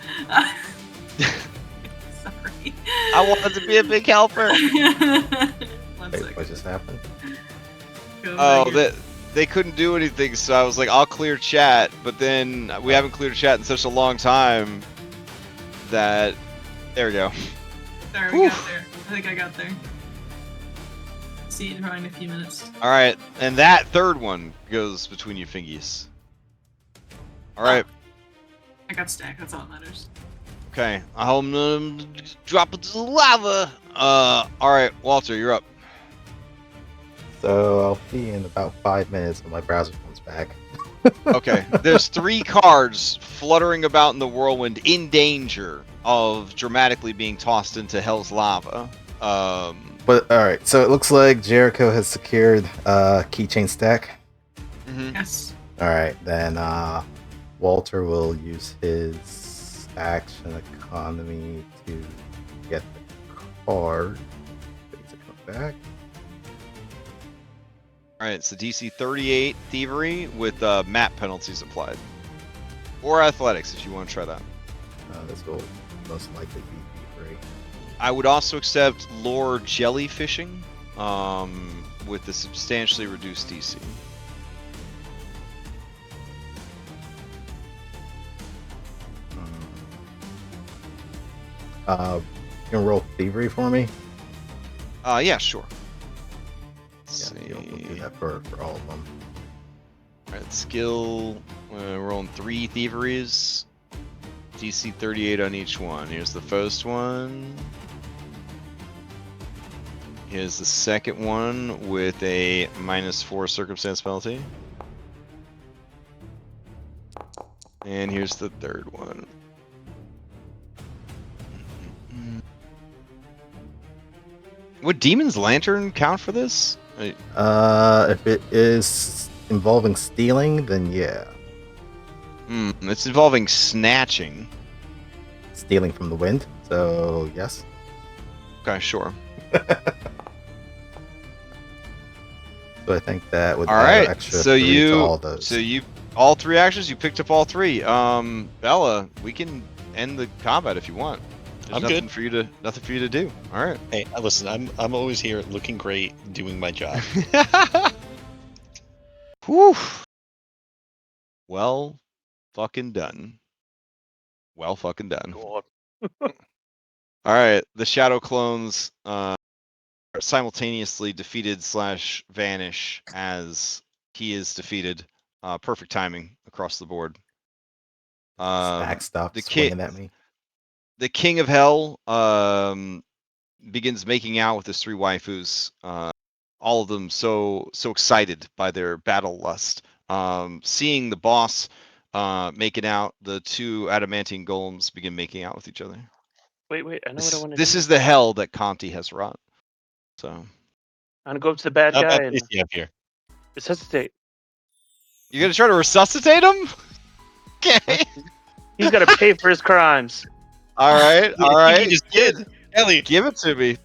Sorry. I wanted to be a big helper. Wait, what just happened? They couldn't do anything, so I was like, I'll clear chat, but then we haven't cleared chat in such a long time that... There we go. There, we got there. I think I got there. See you probably in a few minutes. Alright, and that 3rd one goes between your fingies. Alright. I got stacked, that's all that matters. Okay, I'm drop it to the lava. Alright, Walter, you're up. So I'll be in about 5 minutes when my browser comes back. Okay, there's 3 cards fluttering about in the whirlwind in danger of dramatically being tossed into Hell's lava. But alright, so it looks like Jericho has secured keychain stack. Mm-hmm. Yes. Alright, then Walter will use his action economy to get the card. Things are coming back. All right, so DC 38 thievery with map penalties applied, or athletics if you want to try that. This will most likely be thievery. I would also accept lore jellyfishing with the substantially reduced DC. You can roll thievery for me? Yeah, sure. Yeah, we'll do that for all of them. Alright, skill, rolling 3 thieveries. DC 38 on each one. Here's the first one. Here's the second one with a -4 circumstance penalty. And here's the third one. Would Demon's Lantern count for this? If it is involving stealing, then yeah. It's involving snatching. Stealing from the wind, so yes. Okay, sure. So I think that would All add right. extra So 3 to all those. all 3 actions. You picked up all 3. Bella, we can end the combat if you want. There's I'm nothing good. for you to do. All right. Hey, listen, I'm always here, looking great, doing my job. Whew. Well, fucking done. Well, fucking done. God. All right. The shadow clones are simultaneously defeated / vanish as he is defeated. Perfect timing across the board. Stack stopped swinging at me. The King of Hell begins making out with his 3 waifus. All of them so excited by their battle lust. Seeing the boss making out, the 2 adamantine golems begin making out with each other. Wait, I know what I want to do. This is the hell that Conti has wrought. So I'm gonna go up to the bad How guy about and this up here? resuscitate. you're gonna try to resuscitate him? Okay. He's gotta pay for his crimes. All right. I think he just did. Ellie, Give it to me.